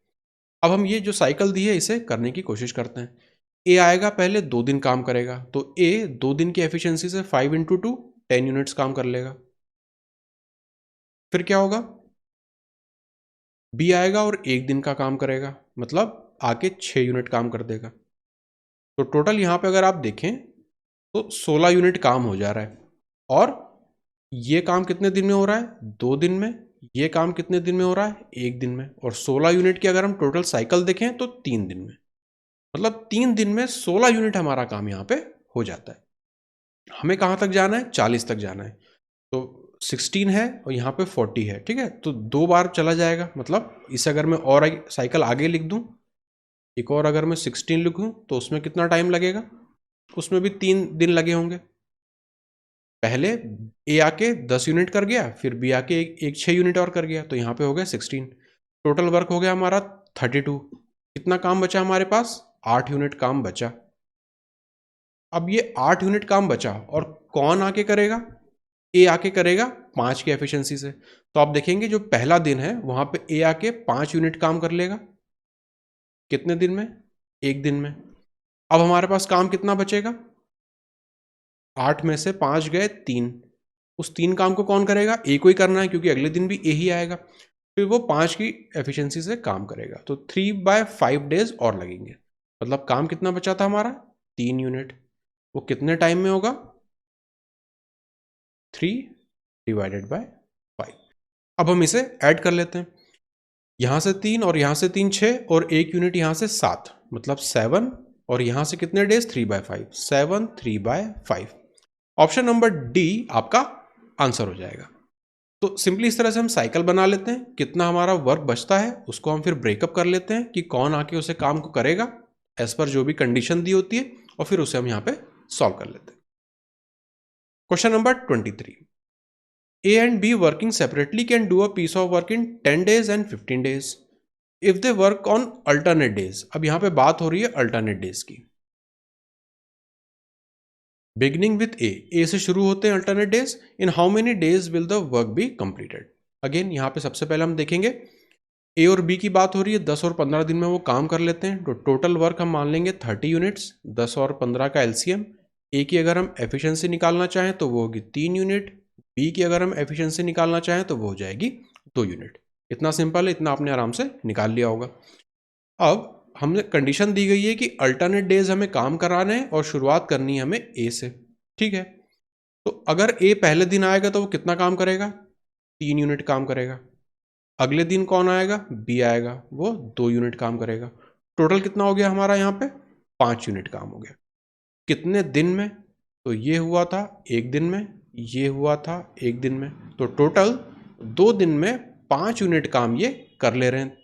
अब हम ये जो साइकिल दी है इसे करने की कोशिश करते हैं। ए आएगा, पहले 2 दिन काम करेगा, तो ए 2 दिन की एफिशिएंसी से 5 × 2 10 यूनिट्स काम कर लेगा। फिर क्या होगा? बी आएगा और 1 दिन का काम करेगा, मतलब आके 6 यूनिट काम कर देगा। तो टोटल यहाँ पे अगर आप देखें तो 16 यूनिट काम हो जा रहा है। और ये काम कितने दिन में हो रहा है? 2 दिन में। ये काम कितने दिन में हो रहा है? 1 दिन में। और 16 यूनिट की अगर हम टोटल साइकिल देखें तो 3 दिन में, मतलब 3 दिन में 16 यूनिट हमारा काम यहाँ पे हो जाता है। हमें कहाँ तक जाना है? 40 तक जाना है। तो 16 है और यहाँ पे 40 है, ठीक है, तो 2 बार चला जाएगा। मतलब इसे अगर मैं और साइकिल आगे लिख दूं, एक और अगर मैं 16 लिखूं तो उसमें कितना टाइम लगेगा? उसमें भी 3 दिन लगे होंगे। पहले ए आके 10 यूनिट कर गया, फिर बी आके एक 6 यूनिट और कर गया, तो यहाँ पे हो गया 16। टोटल वर्क हो गया हमारा 32। कितना काम बचा हमारे पास? 8 यूनिट काम बचा। अब ये 8 यूनिट काम बचा और कौन आके करेगा? ए आके करेगा 5 की एफिशिएंसी से। तो आप देखेंगे जो पहला दिन है वहां पे ए आके 5 यूनिट काम कर लेगा। कितने दिन में? 1 दिन में। अब हमारे पास काम कितना बचेगा? 8 में से 5 गए 3। उस 3 काम को कौन करेगा? ए को ही करना है क्योंकि अगले दिन भी ए ही आएगा। फिर वो 5 की एफिशिएंसी से काम करेगा, तो 3/5 डेज और लगेंगे। मतलब काम कितना बचा था हमारा? 3 यूनिट। वो कितने टाइम में होगा? 3/5। अब हम इसे ऐड कर लेते हैं। यहां से 3 और यहां से 3 6 और 1 यूनिट यहां से 7, मतलब 7। और यहां से कितने डेज? 3/5। 7 3/5। ऑप्शन नंबर डी आपका आंसर हो जाएगा। तो सिंपली इस तरह से हम साइकिल बना लेते हैं। कितना हमारा वर्क बचता है उसको हम फिर ब्रेकअप कर लेते हैं कि कौन आके उसे काम को करेगा एज पर जो भी कंडीशन दी होती है, और फिर उसे हम यहां पे सॉल्व कर लेते हैं। Question number 23। A and B working separately can do a piece of work in 10 days and 15 days if they work on alternate days। अब यहां पे बात हो रही है alternate days की। Beginning with A से शुरू होते हैं alternate days। In how many days will the work be completed? Again यहां पे सबसे पहले हम देखेंगे A और B की बात हो रही है, 10 और 15 दिन में वो काम कर लेते हैं। तो टोटल वर्क हम मान लेंगे 30 यूनिट्स। 10 और 15 का एलसीएम। A की अगर हम एफिशिएंसी निकालना चाहें तो वो होगी 3 यूनिट। बी की अगर हम एफिशिएंसी निकालना चाहें तो वो हो जाएगी 2 यूनिट। इतना सिंपल है, इतना आपने आराम से निकाल लिया होगा। अब हमने कंडीशन दी गई है कि अल्टरनेट डेज हमें काम कराने हैं और शुरुआत करनी है हमें ए से। ठीक है, तो अगर ए पहले दिन आएगा तो वो कितना काम करेगा? 3 यूनिट काम करेगा। अगले दिन कौन आएगा? बी आएगा, वो 2 यूनिट काम करेगा। टोटल कितना हो गया हमारा यहाँ पे? 5 यूनिट काम हो गया। कितने दिन में? तो ये हुआ था 1 दिन में, ये हुआ था 1 दिन में, तो टोटल 2 दिन में 5 यूनिट काम ये कर ले रहे हैं।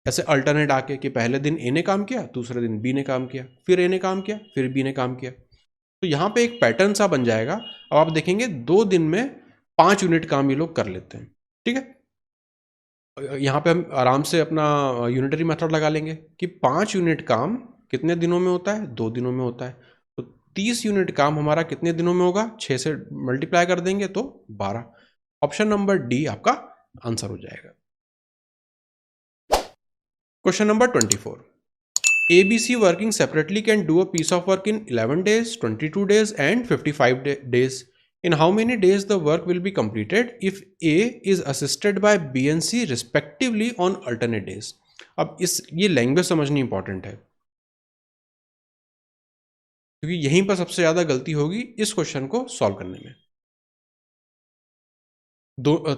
ऐसे अल्टरनेट आके कि पहले दिन ए ने काम किया, दूसरे दिन बी ने काम किया, फिर ए ने काम किया, फिर बी ने काम किया। तो यहाँ पे एक पैटर्न सा बन जाएगा। अब आप देखेंगे 2 दिन में 5 यूनिट काम ये लोग कर लेते हैं, ठीक है। यहाँ पे हम आराम से अपना यूनिटरी मेथड लगा लेंगे कि 5 यूनिट काम कितने दिनों में होता है, 2 दिनों में होता है। तो 30 यूनिट काम हमारा कितने दिनों में होगा, 6 से मल्टीप्लाई कर देंगे तो 12। ऑप्शन नंबर डी आपका आंसर हो जाएगा। Question number 24, ABC working separately can do a piece of work in 11 days, 22 days and 55 days. In how many days the work will be completed if A is assisted by B and C respectively on alternate days? अब ये लैंग्वेज समझनी इंपॉर्टेंट है, क्योंकि यहीं पर सबसे ज़्यादा गलती होगी इस क्वेश्चन को सॉल्व करने में।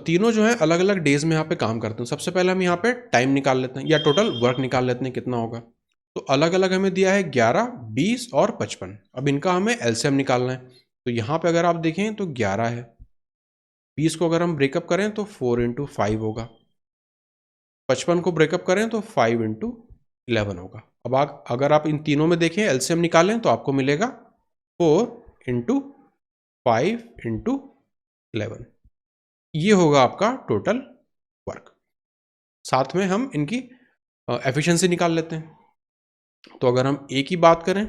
तीनों जो है अलग अलग डेज में यहाँ पे काम करते हैं। सबसे पहले हम यहाँ पे टाइम निकाल लेते हैं या टोटल वर्क निकाल लेते हैं कितना होगा। तो अलग अलग हमें दिया है 11, 20 और 55। अब इनका हमें एलसीएम निकालना है। तो यहाँ पे अगर आप देखें तो 11 है, 20 को अगर हम ब्रेकअप करें तो 4 इंटू 5 होगा, 55 को ब्रेकअप करें तो 5 इंटू 11 होगा। अब अगर आप इन तीनों में देखें एलसीएम निकालें तो आपको मिलेगा 4 इंटू 5 इंटू 11। ये होगा आपका टोटल वर्क। साथ में हम इनकी एफिशिएंसी निकाल लेते हैं। तो अगर हम ए की बात करें,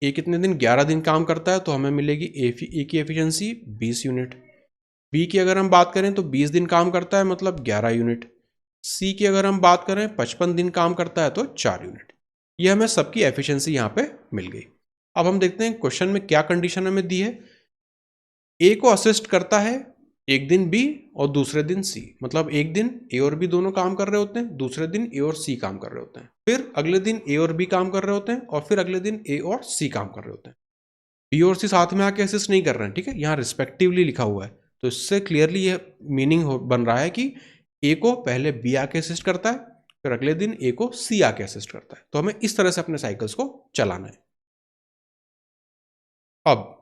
ए कितने दिन, 11 दिन काम करता है, तो हमें मिलेगी ए की एफिशिएंसी 20 यूनिट। बी की अगर हम बात करें तो 20 दिन काम करता है, मतलब 11 यूनिट। सी की अगर हम बात करें 55 दिन काम करता है तो 4 यूनिट। ये हमें सबकी एफिशिएंसी यहाँ पे मिल गई। अब हम देखते हैं क्वेश्चन में क्या कंडीशन हमें दी है। ए को असिस्ट करता है एक दिन बी और दूसरे दिन सी, मतलब एक दिन ए और बी दोनों काम कर रहे होते हैं, दूसरे दिन ए और सी काम कर रहे होते हैं, फिर अगले दिन ए और बी काम कर रहे होते हैं, और फिर अगले दिन ए और सी काम कर रहे होते हैं। बी और सी साथ में आके असिस्ट नहीं कर रहे हैं, ठीक है, यहाँ रिस्पेक्टिवली लिखा हुआ है। तो इससे क्लियरली ये मीनिंग बन रहा है कि ए को पहले बी आके असिस्ट करता है, फिर अगले दिन ए को सी आके असिस्ट करता है। तो हमें इस तरह से अपने साइकिल्स को चलाना है। अब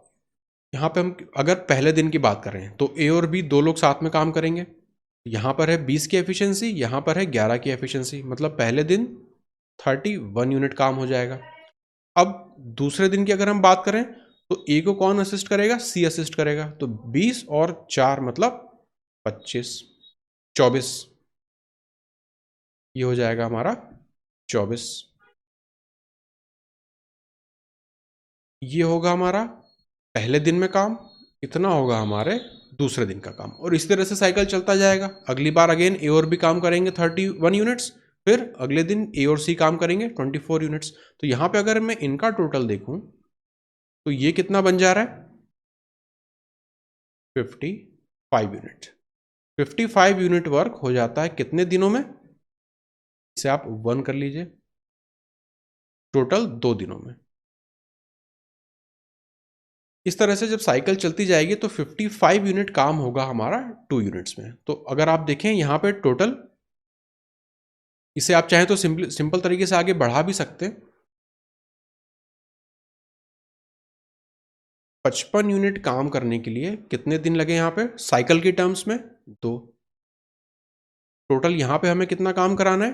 यहाँ पे हम अगर पहले दिन की बात करें तो ए और बी दो लोग साथ में काम करेंगे। यहाँ पर है 20 की एफिशिएंसी, यहाँ पर है 11 की एफिशिएंसी, मतलब पहले दिन 31 यूनिट काम हो जाएगा। अब दूसरे दिन की अगर हम बात करें तो ए को कौन असिस्ट करेगा, सी असिस्ट करेगा। तो 20 और 4 मतलब 25, 24, ये हो जाएगा हमारा 24। ये होगा हमारा पहले दिन में काम, इतना होगा हमारे दूसरे दिन का काम, और इस तरह से साइकिल चलता जाएगा। अगली बार अगेन ए और बी काम करेंगे 31 यूनिट्स, फिर अगले दिन ए और सी काम करेंगे 24 यूनिट्स। तो यहाँ पे अगर मैं इनका टोटल देखूं तो ये कितना बन जा रहा है, 55 यूनिट। 55 यूनिट वर्क हो जाता है कितने दिनों में, इसे आप 1 कर लीजिए, टोटल 2 दिनों में। इस तरह से जब साइकिल चलती जाएगी तो 55 यूनिट काम होगा हमारा 2 यूनिट्स में। तो अगर आप देखें यहाँ पे टोटल, इसे आप चाहें तो सिंपल तरीके से आगे बढ़ा भी सकते हैं। 55 यूनिट काम करने के लिए कितने दिन लगे यहाँ पे साइकिल के टर्म्स में, 2। टोटल यहाँ पे हमें कितना काम कराना है,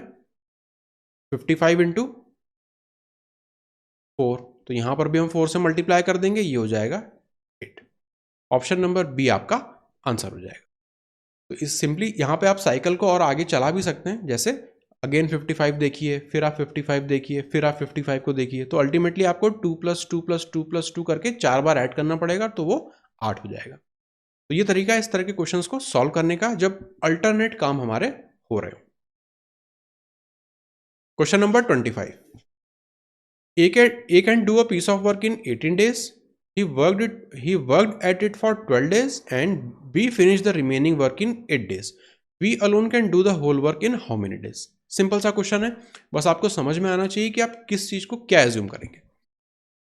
55 इंटू 4। तो यहाँ पर भी हम 4 से मल्टीप्लाई कर देंगे, ये हो जाएगा 8। ऑप्शन नंबर बी आपका आंसर हो जाएगा। तो इस सिंपली यहाँ पे आप साइकिल को और आगे चला भी सकते हैं, जैसे अगेन 55 देखिए, फिर आप 55 देखिए, फिर आप 55 को देखिए। तो अल्टीमेटली आपको 2 + 2 + 2 + 2 करके 4 बार ऐड करना पड़ेगा, तो वो 8 हो जाएगा। तो ये तरीका है इस तरह के क्वेश्चंस को सॉल्व करने का जब अल्टरनेट काम हमारे हो रहे हो। Question number 25, A can do a piece of work in 18 days. He worked at it for 12 days and B finished the remaining work in 8 days. B alone can do the whole work in how many days? Simple सा क्वेश्चन है, बस आपको समझ में आना चाहिए कि आप किस चीज को क्या एज्यूम करेंगे।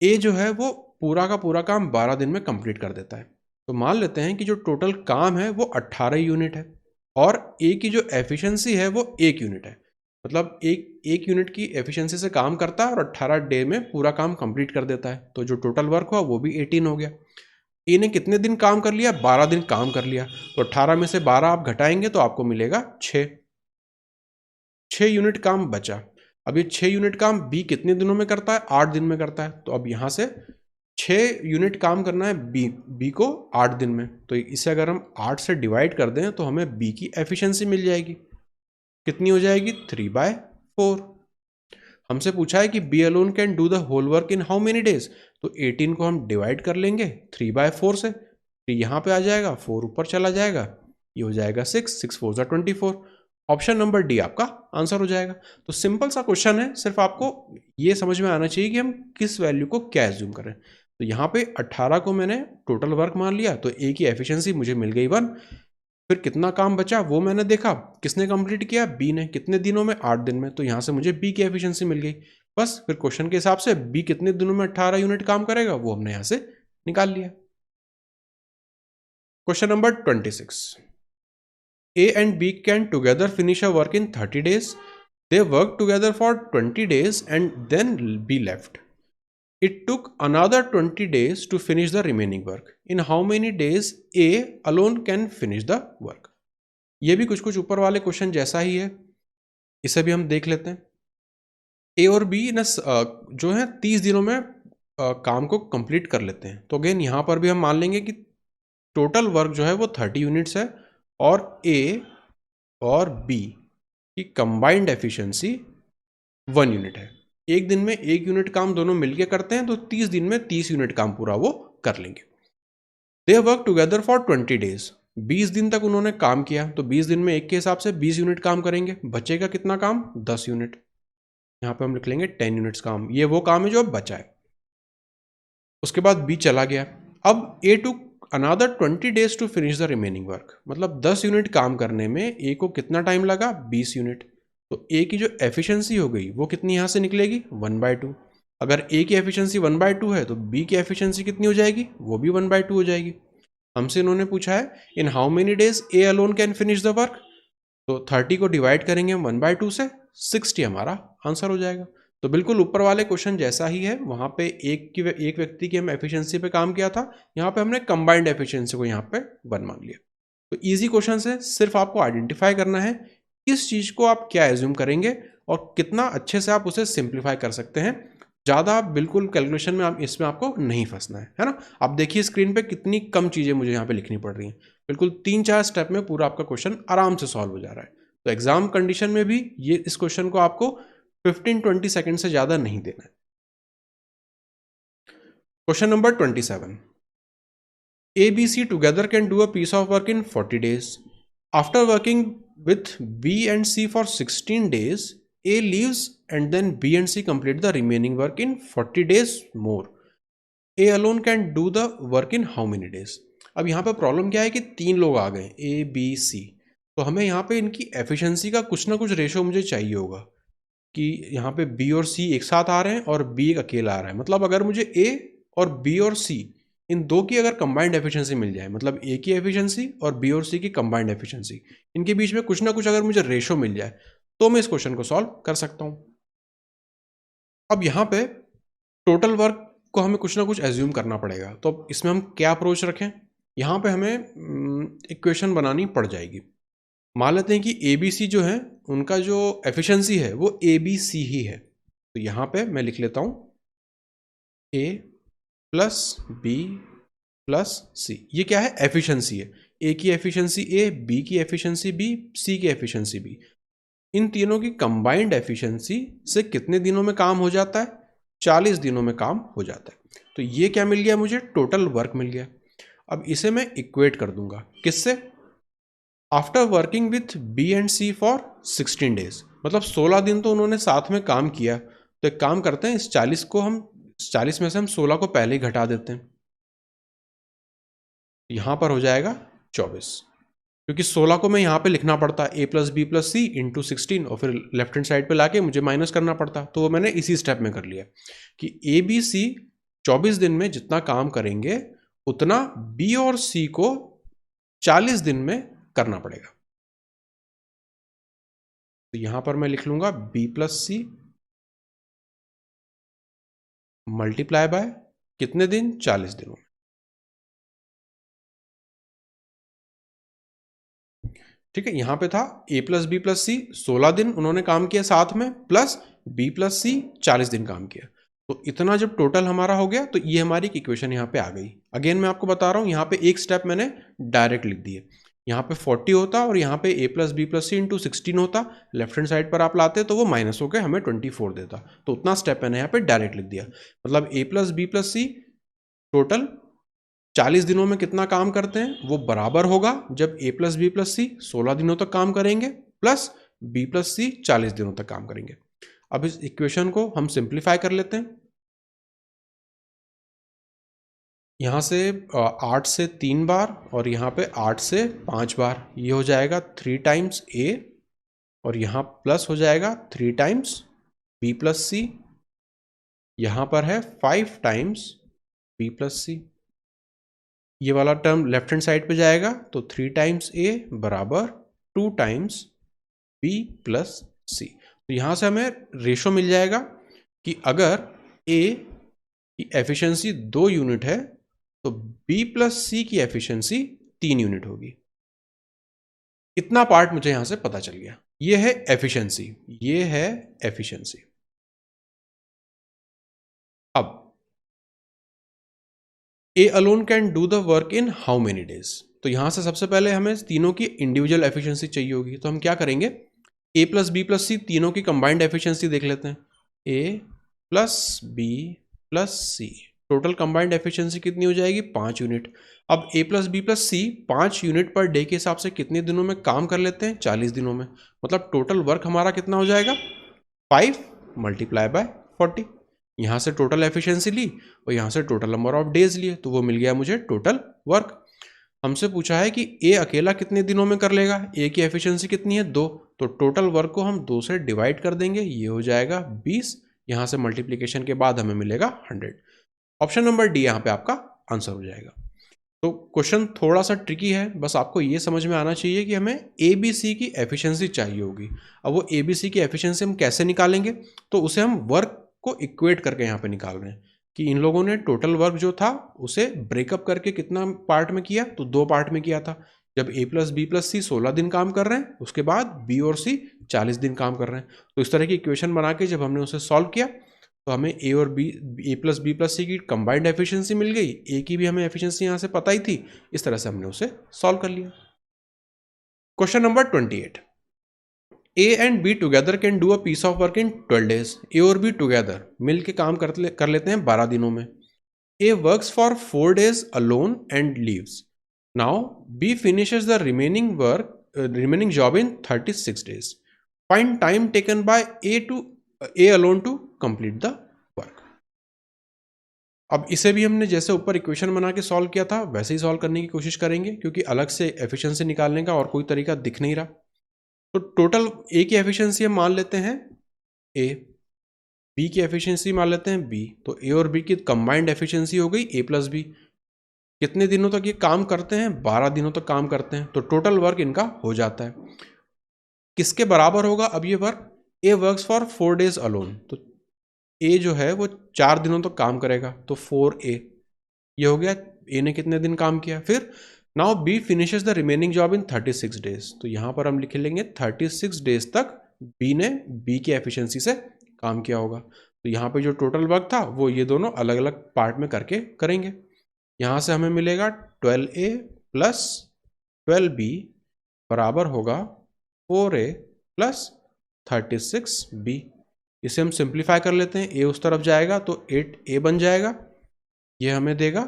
ए जो है वो पूरा का पूरा काम 12 दिन में कंप्लीट कर देता है। तो मान लेते हैं कि जो टोटल काम है वो 18 यूनिट है, और ए की जो एफिशिएंसी है वो 1 यूनिट है, मतलब एक यूनिट की एफिशिएंसी से काम करता है और 18 डे में पूरा काम कंप्लीट कर देता है। तो जो टोटल वर्क हुआ वो भी 18 हो गया। ए ने कितने दिन काम कर लिया, 12 दिन काम कर लिया। तो 18 में से 12 आप घटाएंगे तो आपको मिलेगा 6 6 यूनिट काम बचा। अब ये 6 यूनिट काम बी कितने दिनों में करता है? 8 दिन में करता है। तो अब यहाँ से 6 यूनिट काम करना है बी को 8 दिन में। तो इसे अगर हम 8 से डिवाइड कर दें तो हमें बी की एफिशिएंसी मिल जाएगी। कितनी हो जाएगी? 3/4। हमसे पूछा है कि B alone can do the whole work in how many days. तो 18 को हम डिवाइड कर लेंगे 3/4 से। 3 यहाँ पे आ जाएगा, 4 ऊपर चला जाएगा, ये हो जाएगा 6, 6 4 24। ऑप्शन नंबर डी आपका आंसर हो जाएगा। तो सिंपल सा क्वेश्चन है, सिर्फ आपको ये समझ में आना चाहिए कि हम किस वैल्यू को क्या एज्यूम करें। तो यहाँ पे 18 को मैंने टोटल वर्क मान लिया, तो ए की एफिशिएंसी मुझे मिल गई 1। फिर कितना काम बचा वो मैंने देखा, किसने कंप्लीट किया? बी ने। कितने दिनों में? 8 दिन में। तो यहाँ से मुझे बी की एफिशिएंसी मिल गई। बस फिर क्वेश्चन के हिसाब से बी कितने दिनों में 18 यूनिट काम करेगा वो हमने यहाँ से निकाल लिया। Question number 26। A and B can together finish a work in 30 days. They work together for 20 days and then B left. It took another 20 days to finish the remaining work. In how many days A alone can finish the work? ये भी कुछ कुछ ऊपर वाले क्वेश्चन जैसा ही है, इसे भी हम देख लेते हैं। ए और बी न जो है 30 दिनों में काम को कंप्लीट कर लेते हैं। तो अगेन यहाँ पर भी हम मान लेंगे कि टोटल वर्क जो है वो 30 यूनिट्स है और ए और बी की कंबाइंड एफिशिएंसी 1 यूनिट है। एक दिन में 1 यूनिट काम दोनों मिलके करते हैं, तो 30 दिन में 30 यूनिट काम पूरा वो कर लेंगे। They work together for 20 days. 20 दिन तक उन्होंने काम किया, तो 20 दिन में एक के हिसाब से 20 यूनिट काम करेंगे। बचेगा कितना काम? 10 यूनिट। यहाँ पे हम लिख लेंगे 10 यूनिट्स काम। ये वो काम है जो अब बचा है। उसके बाद बी चला गया। अब A to another 20 days to finish the remaining work. मतलब 10 यूनिट काम करने में ए को कितना टाइम लगा? 20 यूनिट। तो ए की जो एफिशिएंसी हो गई वो कितनी यहाँ से निकलेगी? 1/2। अगर ए की एफिशिएंसी 1/2 है तो बी की एफिशिएंसी कितनी हो जाएगी? वो भी 1/2 हो जाएगी। हमसे इन्होंने पूछा है in how many days A alone can finish the work. तो 30 को डिवाइड करेंगे 1/2 से, 60 हमारा आंसर हो जाएगा। तो बिल्कुल ऊपर वाले क्वेश्चन जैसा ही है, वहां पे एक व्यक्ति की हम एफिशिएंसी पे काम किया था, यहाँ पे हमने कंबाइंड एफिशिएंसी को यहाँ पे 1 मान लिया। तो इजी क्वेश्चन है, सिर्फ आपको आइडेंटिफाई करना है किस चीज को आप क्या एज्यूम करेंगे और कितना अच्छे से आप उसे सिंप्लीफाई कर सकते हैं। ज़्यादा बिल्कुल कैलकुलेशन में आप इसमें आपको नहीं फंसना है ना। आप देखिए स्क्रीन पे कितनी कम चीज़ें मुझे यहाँ पे लिखनी पड़ रही हैं। बिल्कुल 3-4 स्टेप में पूरा आपका क्वेश्चन आराम से सॉल्व हो जा रहा है। तो एग्जाम कंडीशन में भी ये इस क्वेश्चन को आपको 15-20 सेकेंड से ज़्यादा नहीं देना है। Question number 27। A, B, C together can do a piece of work in 40 days. After working with B and C for 16 days, A leaves and then B and C complete the remaining work in 40 days more. A alone can do the work in how many days? अब यहाँ पे प्रॉब्लम क्या है कि 3 लोग आ गए A, B, C। तो हमें यहाँ पे इनकी एफिशिएंसी का कुछ ना कुछ रेशो मुझे चाहिए होगा कि यहाँ पे B और C एक साथ आ रहे हैं और B एक अकेला आ रहा है। मतलब अगर मुझे A और B और C इन दो की अगर कंबाइंड एफिशिएंसी मिल जाए, मतलब A की एफिशिएंसी और B और C की कंबाइंड एफिशिएंसी, इनके बीच में कुछ ना कुछ अगर मुझे रेशो मिल जाए तो मैं इस क्वेश्चन को सॉल्व कर सकता हूँ। अब यहाँ पे टोटल वर्क को हमें कुछ ना कुछ एज्यूम करना पड़ेगा। तो अब इसमें हम क्या अप्रोच रखें? यहाँ पे हमें इक्वेशन बनानी पड़ जाएगी। मान लेते हैं कि ए बी सी जो है उनका जो एफिशिएंसी है वो ए बी सी ही है। तो यहाँ पे मैं लिख लेता हूँ ए प्लस बी प्लस सी। ये क्या है? एफिशिएंसी है। ए की एफिशिएंसी ए, बी की एफिशिएंसी बी, सी की एफिशिएंसी बी। इन तीनों की कंबाइंड एफिशिएंसी से कितने दिनों में काम हो जाता है? 40 दिनों में काम हो जाता है। तो ये क्या मिल गया मुझे? टोटल वर्क मिल गया। अब इसे मैं इक्वेट कर दूंगा किससे? After working with B and C for 16 days. मतलब 16 दिन तो उन्होंने साथ में काम किया। तो एक काम करते हैं, इस 40 में से हम 16 को पहले ही घटा देते हैं। यहां पर हो जाएगा 24, क्योंकि 16 को मैं यहाँ पे लिखना पड़ता ए plus B plus C into 16 और फिर लेफ्ट हैंड साइड पे लाके मुझे माइनस करना पड़ता। तो वो मैंने इसी स्टेप में कर लिया कि ए बी सी 24 दिन में जितना काम करेंगे उतना बी और सी को 40 दिन में करना पड़ेगा। तो यहां पर मैं लिख लूंगा B plus C multiply by कितने दिन? 40 दिनों। ठीक है, यहाँ पे था A प्लस बी प्लस सी 16 दिन उन्होंने काम किया साथ में, प्लस B प्लस सी 40 दिन काम किया। तो इतना जब टोटल हमारा हो गया तो ये हमारी इक्वेशन यहाँ पे आ गई। अगेन मैं आपको बता रहा हूँ, यहाँ पे एक स्टेप मैंने डायरेक्ट लिख दिए। यहाँ पे 40 होता और यहाँ पे A plus B plus C into 16 होता, लेफ्ट हैंड साइड पर आप लाते तो वो माइनस होकर हमें 24 देता। तो उतना स्टेप मैंने यहाँ पे डायरेक्ट लिख दिया। मतलब A plus B plus C total 40 दिनों में कितना काम करते हैं, वो बराबर होगा जब A प्लस बी प्लस सी 16 दिनों तक काम करेंगे प्लस B प्लस सी 40 दिनों तक काम करेंगे। अब इस इक्वेशन को हम सिंप्लीफाई कर लेते हैं। यहाँ से 8 से 3 बार और यहाँ पे 8 से 5 बार, ये हो जाएगा 3 टाइम्स A और यहाँ प्लस हो जाएगा 3 टाइम्स B प्लस सी। यहाँ पर है 5 टाइम्स B प्लस सी। ये वाला टर्म लेफ्ट हैंड साइड पे जाएगा तो 3 टाइम्स A बराबर 2 टाइम्स B प्लस सी। तो यहाँ से हमें रेशो मिल जाएगा कि अगर A की एफिशिएंसी 2 यूनिट है तो B प्लस सी की एफिशिएंसी 3 यूनिट होगी। इतना पार्ट मुझे यहाँ से पता चल गया। ये है एफिशिएंसी, ये है एफिशिएंसी। अब A alone can do the work in how many days? तो यहां से सबसे पहले हमें तीनों की इंडिविजुअल एफिशिएंसी चाहिए होगी। तो हम क्या करेंगे, A plus B plus C तीनों की कंबाइंड एफिशिएंसी देख लेते हैं। A plus B plus C total combined efficiency कितनी हो जाएगी, 5 यूनिट। अब A plus B plus C 5 unit per day के हिसाब से कितने दिनों में काम कर लेते हैं, 40 दिनों में। मतलब टोटल वर्क हमारा कितना हो जाएगा, 5 मल्टीप्लाई बाय 40। यहाँ से टोटल एफिशिएंसी ली और यहाँ से टोटल नंबर ऑफ डेज लिए, तो वो मिल गया मुझे टोटल वर्क। हमसे पूछा है कि A अकेला कितने दिनों में कर लेगा, A की एफिशिएंसी कितनी है, 2। तो टोटल वर्क को हम 2 से डिवाइड कर देंगे, ये हो जाएगा 20। यहाँ से मल्टीप्लिकेशन के बाद हमें मिलेगा 100। ऑप्शन नंबर डी यहाँ पे आपका आंसर हो जाएगा। तो क्वेश्चन थोड़ा सा ट्रिकी है, बस आपको ये समझ में आना चाहिए कि हमें ABC की एफिशिएंसी चाहिए होगी। अब वो ABC की एफिशिएंसी हम कैसे निकालेंगे, तो उसे हम वर्क को इक्वेट करके यहाँ पे निकाल रहे हैं कि इन लोगों ने टोटल वर्क जो था उसे ब्रेकअप करके कितना पार्ट में किया, तो 2 पार्ट में किया था। जब A प्लस बी प्लस सी 16 दिन काम कर रहे हैं, उसके बाद B और C 40 दिन काम कर रहे हैं। तो इस तरह की इक्वेशन बना के जब हमने उसे सॉल्व किया तो हमें A और B, A plus B plus C की कंबाइंड एफिशिएंसी मिल गई। A की भी हमें एफिशिएंसी यहाँ से पता ही थी, इस तरह से हमने उसे सॉल्व कर लिया। Question number 28, A and B together can do a piece of work in 12 days. A और B टुगेदर मिल के काम कर लेते हैं 12 दिनों में। A works for 4 days alone and leaves. Now B finishes the remaining job in 36 days. Find time taken by A alone to complete the work. अब इसे भी हमने जैसे ऊपर इक्वेशन बना के सॉल्व किया था वैसे ही सॉल्व करने की कोशिश करेंगे, क्योंकि अलग से एफिशिएंसी निकालने का और कोई तरीका दिख नहीं रहा। तो टोटल A की एफिशिएंसी हम मान लेते हैं A, B की एफिशिएंसी मान लेते हैं B। तो A और B की कंबाइंड एफिशिएंसी हो गई A प्लस B। कितने दिनों तक ये काम करते हैं, 12 दिनों तक काम करते हैं। तो टोटल वर्क इनका हो जाता है। किसके बराबर होगा अब ये work, A works for 4 days alone. तो A जो है वो 4 दिनों तक काम करेगा, तो 4A ये हो गया। A ने कितने दिन काम किया। फिर now B finishes the remaining job in 36 days. तो यहां पर हम लिख लेंगे 36 डेज तक B ने B की एफिशिएंसी से काम किया होगा। तो यहाँ पे जो टोटल वर्क था वो ये दोनों अलग अलग पार्ट में करके करेंगे। यहाँ से हमें मिलेगा 12A प्लस 12B बराबर होगा 4A प्लस 36B। इसे हम सिंप्लीफाई कर लेते हैं, A उस तरफ जाएगा तो 8A बन जाएगा। ये हमें देगा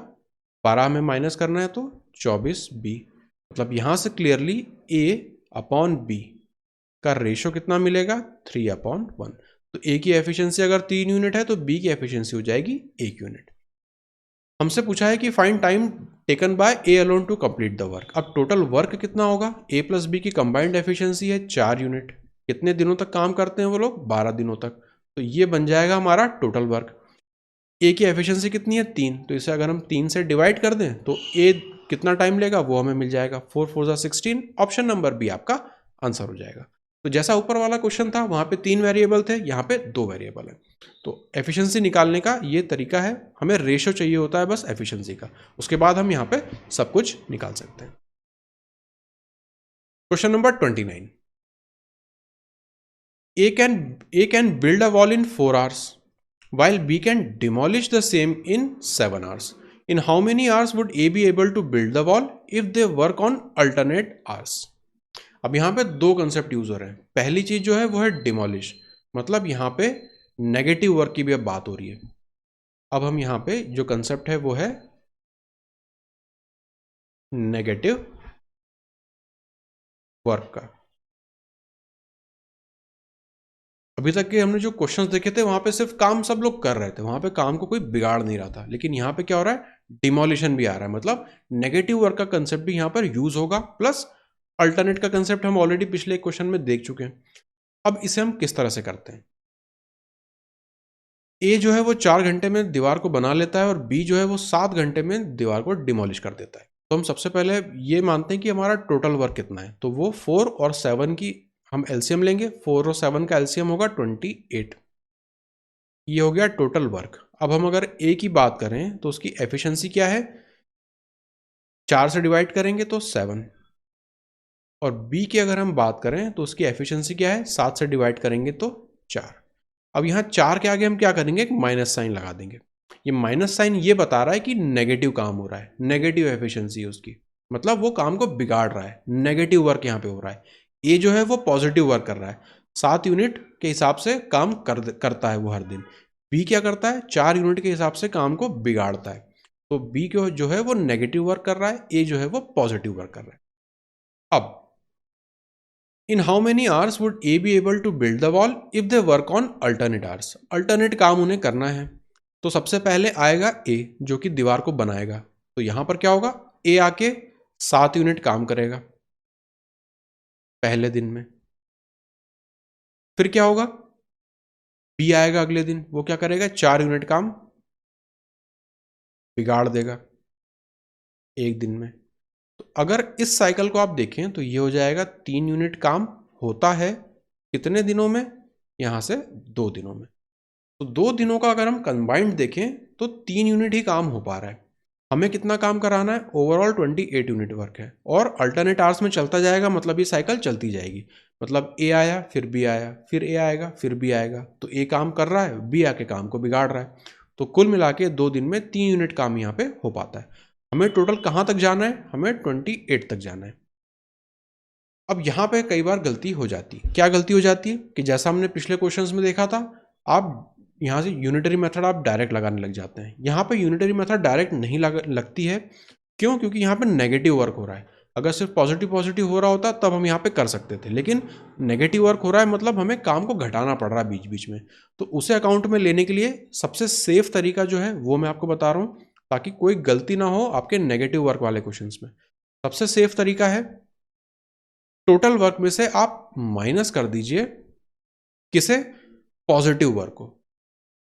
12 में माइनस करना है तो 24B। मतलब यहाँ से क्लियरली A अपॉन B का रेशो कितना मिलेगा, 3/1। तो A की एफिशिएंसी अगर 3 यूनिट है तो B की एफिशिएंसी हो जाएगी 1 यूनिट। हमसे पूछा है कि find time taken by A alone to complete the work. अब टोटल वर्क कितना होगा, A प्लस B की कंबाइंड एफिशिएंसी है 4 यूनिट। कितने दिनों तक काम करते हैं वो लोग, 12 दिनों तक। तो ये बन जाएगा हमारा टोटल वर्क। A की एफिशिएंसी कितनी है, 3। तो इसे अगर हम 3 से डिवाइड कर दें तो A कितना टाइम लेगा वो हमें मिल जाएगा, 4 4 16। ऑप्शन नंबर बी आपका आंसर हो जाएगा। तो जैसा ऊपर वाला क्वेश्चन था वहां पे 3 वेरिएबल थे, यहाँ पे 2 वेरिएबल है। तो एफिशिएंसी निकालने का ये तरीका है, हमें रेशो चाहिए होता है बस एफिशिएंसी का, उसके बाद हम यहाँ पे सब कुछ निकाल सकते हैं। Question number 29, A can build a wall in 4 hours while B can demolish the same in 7 hours. In how many hours would A be able to build the wall if they work on alternate hours? अब यहाँ पे दो कंसेप्ट यूज हो रहे हैं। पहली चीज जो है वो है डिमोलिश, मतलब यहाँ पे नेगेटिव वर्क की भी अब बात हो रही है। अब हम यहाँ पे जो कंसेप्ट है वो है नेगेटिव वर्क का। अभी तक के हमने जो क्वेश्चंस देखे थे वहां पे सिर्फ काम सब लोग कर रहे थे, वहां पे काम को कोई बिगाड़ नहीं रहा था, लेकिन यहाँ पे क्या हो रहा है, डिमोलिशन भी आ रहा है, मतलब नेगेटिव वर्क का कंसेप्ट भी यहाँ पर यूज होगा, प्लस अल्टरनेट का कंसेप्ट हम ऑलरेडी पिछले क्वेश्चन में देख चुके हैं। अब इसे हम किस तरह से करते हैं, ए जो है वो 4 घंटे में दीवार को बना लेता है और बी जो है वो 7 घंटे में दीवार को डिमोलिश कर देता है। तो हम सबसे पहले ये मानते हैं कि हमारा टोटल वर्क कितना है, तो वो 4 और 7 की हम एलसीएम लेंगे। 4 और 7 का एलसीएम होगा 28, ये हो गया टोटल वर्क। अब हम अगर ए की बात करें तो उसकी एफिशिएंसी क्या है, 4 से डिवाइड करेंगे तो 7, और बी की अगर हम बात करें तो उसकी एफिशिएंसी क्या है, 7 से डिवाइड करेंगे तो 4। अब यहाँ 4 के आगे हम क्या करेंगे, एक माइनस साइन लगा देंगे। ये माइनस साइन ये बता रहा है कि नेगेटिव काम हो रहा है, नेगेटिव एफिशिएंसी है उसकी, मतलब वो काम को बिगाड़ रहा है, नेगेटिव वर्क यहाँ पे हो रहा है। ए जो है वो पॉजिटिव वर्क कर रहा है, 7 यूनिट के हिसाब से काम करता है वो हर दिन। बी क्या करता है, 4 यूनिट के हिसाब से काम को बिगाड़ता है। तो बी को जो है वो नेगेटिव वर्क कर रहा है, ए जो है वो पॉजिटिव वर्क कर रहा है। अब in how many hours would A be able to build the wall if they work on alternate hours, alternate काम उन्हें करना है। तो सबसे पहले आएगा ए जो कि दीवार को बनाएगा, तो यहां पर क्या होगा, ए आके 7 यूनिट काम करेगा पहले दिन में। फिर क्या होगा, बी आएगा अगले दिन, वो क्या करेगा, 4 यूनिट काम बिगाड़ देगा एक दिन में। तो अगर इस साइकिल को आप देखें तो ये हो जाएगा 3 यूनिट काम होता है कितने दिनों में, यहां से 2 दिनों में। तो 2 दिनों का अगर हम कंबाइंड देखें तो 3 यूनिट ही काम हो पा रहा है। हमें कितना काम कराना है, ओवरऑल 28 यूनिट वर्क है, और अल्टरनेट आवर्स में चलता जाएगा, मतलब ये साइकिल चलती जाएगी। मतलब ए आया फिर बी आया, फिर ए आएगा फिर बी आएगा, तो ए काम कर रहा है, बी आके काम को बिगाड़ रहा है। तो कुल मिला के 2 दिन में 3 यूनिट काम यहाँ पे हो पाता है। हमें टोटल कहाँ तक जाना है, हमें 28 तक जाना है। अब यहाँ पे कई बार गलती हो जाती है। क्या गलती हो जाती है कि जैसा हमने पिछले क्वेश्चंस में देखा था, आप यहाँ से यूनिटरी मेथड आप डायरेक्ट लगाने लग जाते हैं। यहाँ पे यूनिटरी मेथड डायरेक्ट नहीं लगती है, क्यों, क्योंकि यहाँ पे नेगेटिव वर्क हो रहा है। अगर सिर्फ पॉजिटिव पॉजिटिव हो रहा होता तब हम यहाँ पे कर सकते थे, लेकिन नेगेटिव वर्क हो रहा है, मतलब हमें काम को घटाना पड़ रहा है बीच बीच में। तो उसे अकाउंट में लेने के लिए सबसे सेफ तरीका जो है वो मैं आपको बता रहा हूँ, ताकि कोई गलती ना हो आपके नेगेटिव वर्क वाले क्वेश्चन में। सबसे सेफ तरीका है, टोटल वर्क में से आप माइनस कर दीजिए किसे, पॉजिटिव वर्क को।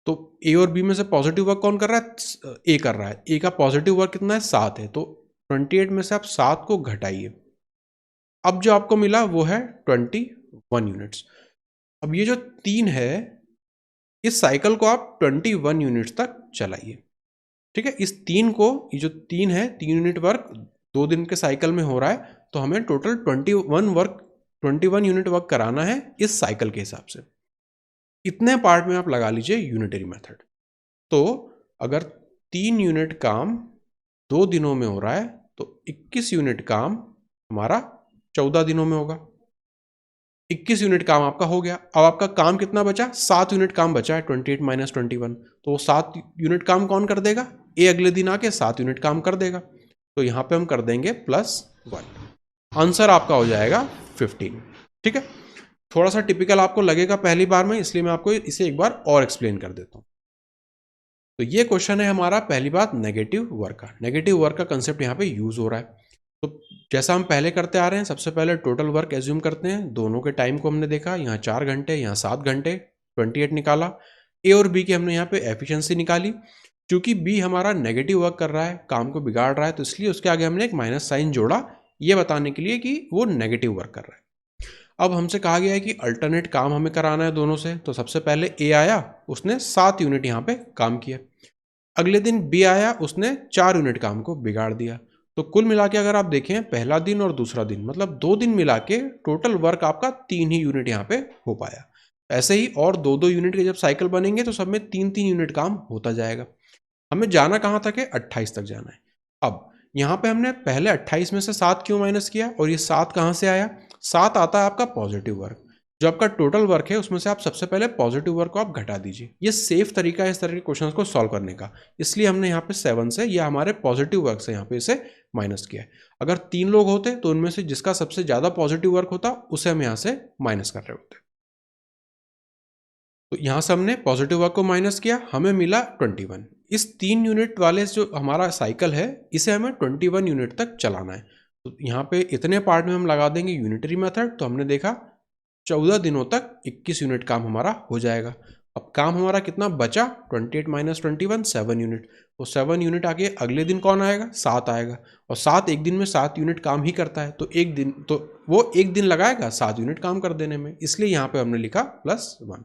तो ए और बी में से पॉजिटिव वर्क कौन कर रहा है, ए कर रहा है। ए का पॉजिटिव वर्क कितना है, 7 है, तो 28 में से आप 7 को घटाइए। अब जो आपको मिला वो है 21 यूनिट्स। अब ये जो 3 है, इस साइकिल को आप 21 यूनिट्स तक चलाइए। ठीक है, इस 3 को, ये जो 3 है, 3 यूनिट वर्क 2 दिन के साइकिल में हो रहा है, तो हमें टोटल 21 यूनिट वर्क कराना है इस साइकिल के हिसाब से। इतने पार्ट में आप लगा लीजिए यूनिटरी मेथड। तो अगर 3 यूनिट काम 2 दिनों में हो रहा है तो 21 यूनिट काम हमारा 14 दिनों में होगा। 21 यूनिट काम आपका हो गया। अब आपका काम कितना बचा, 7 यूनिट काम बचा है, 28 माइनस 21, तो वो 7 यूनिट काम कौन कर देगा, ए अगले दिन आके 7 यूनिट काम कर देगा। तो यहां पे हम कर देंगे +1, आंसर आपका हो जाएगा 15। ठीक है, थोड़ा सा टिपिकल आपको लगेगा पहली बार में, इसलिए मैं आपको इसे एक बार और एक्सप्लेन कर देता हूं। तो ये क्वेश्चन है हमारा, पहली बात नेगेटिव वर्क का। नेगेटिव वर्क का कंसेप्ट यहाँ पे यूज हो रहा है। तो जैसा हम पहले करते आ रहे हैं, सबसे पहले टोटल वर्क एज्यूम करते हैं। दोनों के टाइम को हमने देखा, यहाँ 4 घंटे, यहाँ 7 घंटे, 28 निकाला। ए और बी की हमने यहाँ पे एफिशिएंसी निकाली। क्योंकि बी हमारा नेगेटिव वर्क कर रहा है, काम को बिगाड़ रहा है, तो इसलिए उसके आगे हमने एक माइनस साइन जोड़ा, ये बताने के लिए कि वो नेगेटिव वर्क कर रहा है। अब हमसे कहा गया है कि अल्टरनेट काम हमें कराना है दोनों से। तो सबसे पहले ए आया, उसने 7 यूनिट यहाँ पे काम किया। अगले दिन बी आया, उसने 4 यूनिट काम को बिगाड़ दिया। तो कुल मिला के अगर आप देखें पहला दिन और दूसरा दिन मतलब 2 दिन मिला के टोटल वर्क आपका 3 ही यूनिट यहाँ पे हो पाया। ऐसे ही और 2-2 यूनिट के जब साइकिल बनेंगे तो सब में 3-3 यूनिट काम होता जाएगा। हमें जाना कहाँ तक है? 28 तक जाना है। अब यहाँ पे हमने पहले 28 में से 7 क्यों माइनस किया और ये 7 कहाँ से आया? 7 आता है आपका पॉजिटिव वर्क। जो आपका टोटल वर्क है उसमें से आप सबसे पहले पॉजिटिव वर्क को आप घटा दीजिए। ये सेफ तरीका है इस तरह के क्वेश्चंस को सॉल्व करने का, इसलिए हमने यहाँ पे 7 से या हमारे पॉजिटिव वर्क से यहाँ पे इसे माइनस किया है। अगर 3 लोग होते तो उनमें से जिसका सबसे ज्यादा पॉजिटिव वर्क होता उसे हम यहाँ से माइनस कर रहे होते। तो यहाँ से हमने पॉजिटिव वर्क को माइनस किया, हमें मिला 21। इस 3 यूनिट वाले जो हमारा साइकिल है इसे हमें 21 यूनिट तक चलाना है। तो यहाँ पे इतने पार्ट में हम लगा देंगे यूनिटरी मेथड, तो हमने देखा 14 दिनों तक 21 यूनिट काम हमारा हो जाएगा। अब काम हमारा कितना बचा? 28 माइनस 21 7 यूनिट। तो 7 यूनिट आगे अगले दिन कौन आएगा? 7 आएगा। और 7 एक दिन में 7 यूनिट काम ही करता है, तो एक दिन तो वो एक दिन लगाएगा 7 यूनिट काम कर देने में, इसलिए यहाँ पे हमने लिखा +1।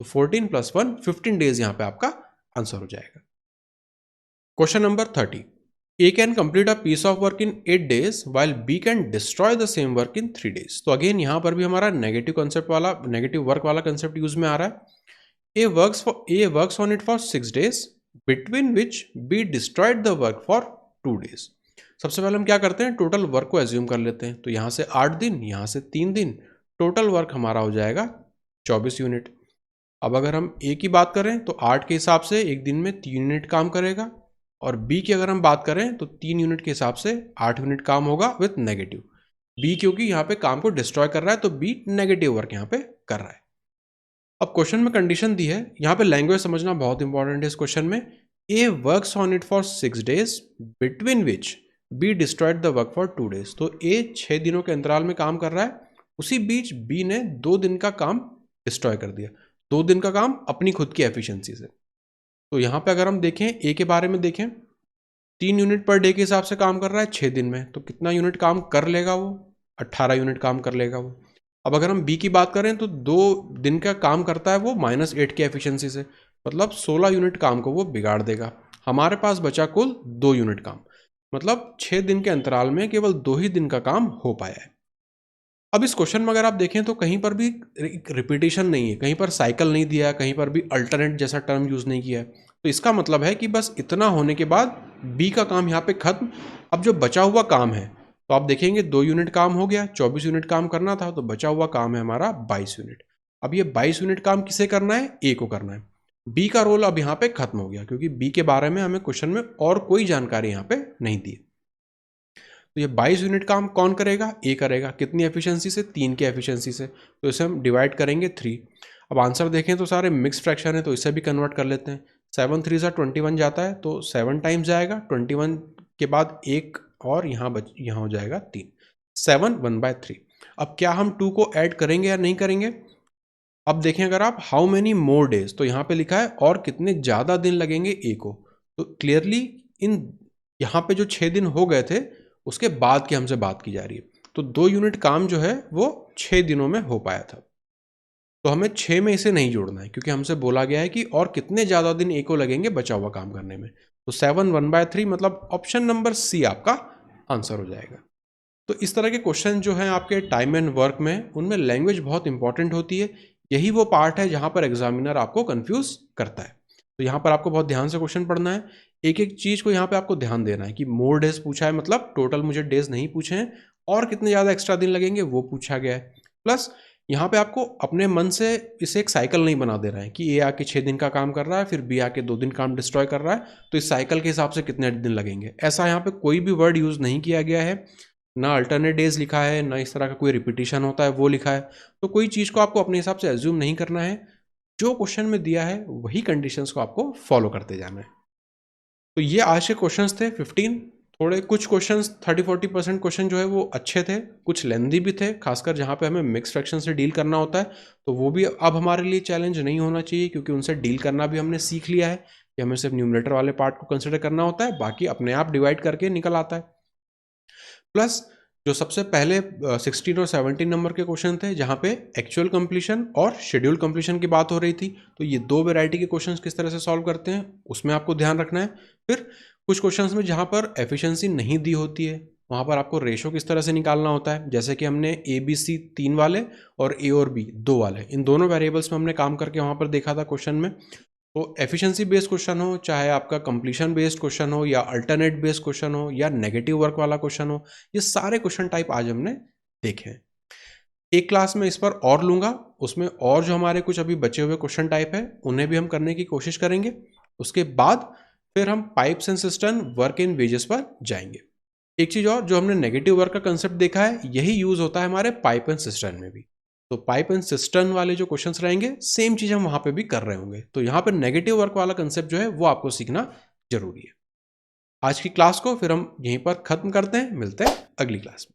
तो 14 + 1 15 डेज यहाँ पे आपका आंसर हो जाएगा। Question number 30, A can complete a piece of work in 8 days while B can destroy the same work in 3 days। तो अगेन यहाँ पर भी हमारा नेगेटिव वर्क वाला कंसेप्ट यूज में आ रहा है। A works on it for 6 days between which B destroyed the work for 2 days। सबसे पहले हम क्या करते हैं? टोटल वर्क को एज्यूम कर लेते हैं। तो यहाँ से 8 दिन, यहाँ से 3 दिन, टोटल वर्क हमारा हो जाएगा 24 यूनिट। अब अगर हम A की बात करें तो 8 के हिसाब से एक दिन में 3 यूनिट काम करेगा, और B की अगर हम बात करें तो 3 यूनिट के हिसाब से 8 यूनिट काम होगा विथ नेगेटिव। B क्योंकि यहाँ पे काम को डिस्ट्रॉय कर रहा है तो B नेगेटिव वर्क यहाँ पे कर रहा है। अब क्वेश्चन में कंडीशन दी है, यहाँ पे लैंग्वेज समझना बहुत इंपॉर्टेंट है इस क्वेश्चन में। A works on it for 6 days between which B destroyed the work for 2 days। तो A 6 दिनों के अंतराल में काम कर रहा है, उसी बीच B ने 2 दिन का काम डिस्ट्रॉय कर दिया, 2 दिन का काम अपनी खुद की एफिशिएंसी से। तो यहाँ पे अगर हम देखें A के बारे में देखें, 3 यूनिट पर डे के हिसाब से काम कर रहा है 6 दिन में, तो कितना यूनिट काम कर लेगा वो? 18 यूनिट काम कर लेगा वो। अब अगर हम B की बात करें तो 2 दिन का काम करता है वो -8 की एफिशिएंसी से, मतलब 16 यूनिट काम को वो बिगाड़ देगा। हमारे पास बचा कुल 2 यूनिट काम, मतलब 6 दिन के अंतराल में केवल 2 ही दिन का काम हो पाया है। अब इस क्वेश्चन में अगर आप देखें तो कहीं पर भी रिपीटेशन नहीं है, कहीं पर साइकिल नहीं दिया है, कहीं पर भी अल्टरनेट जैसा टर्म यूज नहीं किया है। तो इसका मतलब है कि बस इतना होने के बाद बी का काम यहाँ पे खत्म। अब जो बचा हुआ काम है तो आप देखेंगे 2 यूनिट काम हो गया, 24 यूनिट काम करना था, तो बचा हुआ काम है हमारा 22 यूनिट। अब ये 22 यूनिट काम किसे करना है? ए को करना है। बी का रोल अब यहाँ पे खत्म हो गया, क्योंकि बी के बारे में हमें क्वेश्चन में और कोई जानकारी यहाँ पे नहीं दी। तो ये 22 यूनिट काम कौन करेगा? ए करेगा। कितनी एफिशिएंसी से? 3 की एफिशिएंसी से। तो इसे हम डिवाइड करेंगे 3। अब आंसर देखें तो सारे मिक्स फ्रैक्शन है, तो इसे भी कन्वर्ट कर लेते हैं। 7 3 सा 21 जाता है, तो 7 टाइम्स जाएगा। 21 के बाद 1 और यहाँ हो जाएगा 3। 7 1/3। अब क्या हम 2 को ऐड करेंगे या नहीं करेंगे? अब देखें अगर आप हाउ मेनी मोर डेज, तो यहाँ पे लिखा है और कितने ज़्यादा दिन लगेंगे ए को। तो क्लियरली इन यहाँ पे जो 6 दिन हो गए थे उसके बाद की हमसे बात की जा रही है। तो 2 यूनिट काम जो है वो 6 दिनों में हो पाया था, तो हमें 6 में इसे नहीं जोड़ना है, क्योंकि हमसे बोला गया है कि और कितने ज़्यादा दिन ए को लगेंगे बचा हुआ काम करने में। तो 7 1/3 मतलब ऑप्शन नंबर सी आपका आंसर हो जाएगा। तो इस तरह के क्वेश्चन जो हैं आपके टाइम एंड वर्क में, उनमें लैंग्वेज बहुत इंपॉर्टेंट होती है। यही वो पार्ट है जहाँ पर एग्जामिनर आपको कंफ्यूज करता है। तो यहाँ पर आपको बहुत ध्यान से क्वेश्चन पढ़ना है, एक एक चीज़ को यहाँ पे आपको ध्यान देना है कि मोर डेज पूछा है, मतलब टोटल मुझे डेज नहीं पूछे हैं, और कितने ज़्यादा एक्स्ट्रा दिन लगेंगे वो पूछा गया है। प्लस यहाँ पे आपको अपने मन से इसे एक साइकिल नहीं बना दे रहा है कि ए आके 6 दिन का काम कर रहा है, फिर बी आके 2 दिन काम डिस्ट्रॉय कर रहा है, तो इस साइकिल के हिसाब से कितने दिन लगेंगे, ऐसा यहाँ पे कोई भी वर्ड यूज़ नहीं किया गया है। ना अल्टरनेट डेज लिखा है, ना इस तरह का कोई रिपीटिशन होता है वो लिखा है। तो कोई चीज़ को आपको अपने हिसाब से एज्यूम नहीं करना है, जो क्वेश्चन में दिया है वही कंडीशंस को आपको फॉलो करते जाना है। तो ये आज के क्वेश्चंस थे 15। थोड़े कुछ क्वेश्चंस 30-40% क्वेश्चन जो है वो अच्छे थे, कुछ लेंदी भी थे, खासकर जहाँ पे हमें मिक्स फ्रैक्शन से डील करना होता है। तो वो भी अब हमारे लिए चैलेंज नहीं होना चाहिए, क्योंकि उनसे डील करना भी हमने सीख लिया है कि हमें सिर्फ न्यूमरेटर वाले पार्ट को कंसिडर करना होता है, बाकी अपने आप डिवाइड करके निकल आता है। प्लस जो सबसे पहले 16 और 17 नंबर के क्वेश्चन थे जहाँ पे एक्चुअल कंप्लीशन और शेड्यूल कंप्लीशन की बात हो रही थी, तो ये 2 वैरायटी के क्वेश्चंस किस तरह से सॉल्व करते हैं उसमें आपको ध्यान रखना है। फिर कुछ क्वेश्चंस में जहाँ पर एफिशिएंसी नहीं दी होती है वहाँ पर आपको रेशो किस तरह से निकालना होता है, जैसे कि हमने ए बी सी 3 वाले और ए और बी 2 वाले, इन दोनों वेरिएबल्स में हमने काम करके वहाँ पर देखा था क्वेश्चन में। तो एफिशिएंसी बेस्ड क्वेश्चन हो, चाहे आपका कंप्लीशन बेस्ड क्वेश्चन हो, या अल्टरनेट बेस्ड क्वेश्चन हो, या नेगेटिव वर्क वाला क्वेश्चन हो, ये सारे क्वेश्चन टाइप आज हमने देखे हैं। एक क्लास में इस पर और लूँगा, उसमें और जो हमारे कुछ अभी बचे हुए क्वेश्चन टाइप है उन्हें भी हम करने की कोशिश करेंगे। उसके बाद फिर हम pipes and system work in wages पर जाएंगे। एक चीज़ और, जो हमने नेगेटिव वर्क का कंसेप्ट देखा है यही यूज़ होता है हमारे पाइप एंड सिस्टम में भी। तो पाइप एंड सिस्टम वाले जो क्वेश्चंस रहेंगे सेम चीज़ हम वहाँ पे भी कर रहे होंगे। तो यहाँ पर नेगेटिव वर्क वाला कंसेप्ट जो है वो आपको सीखना जरूरी है। आज की क्लास को फिर हम यहीं पर ख़त्म करते हैं, मिलते हैं अगली क्लास में।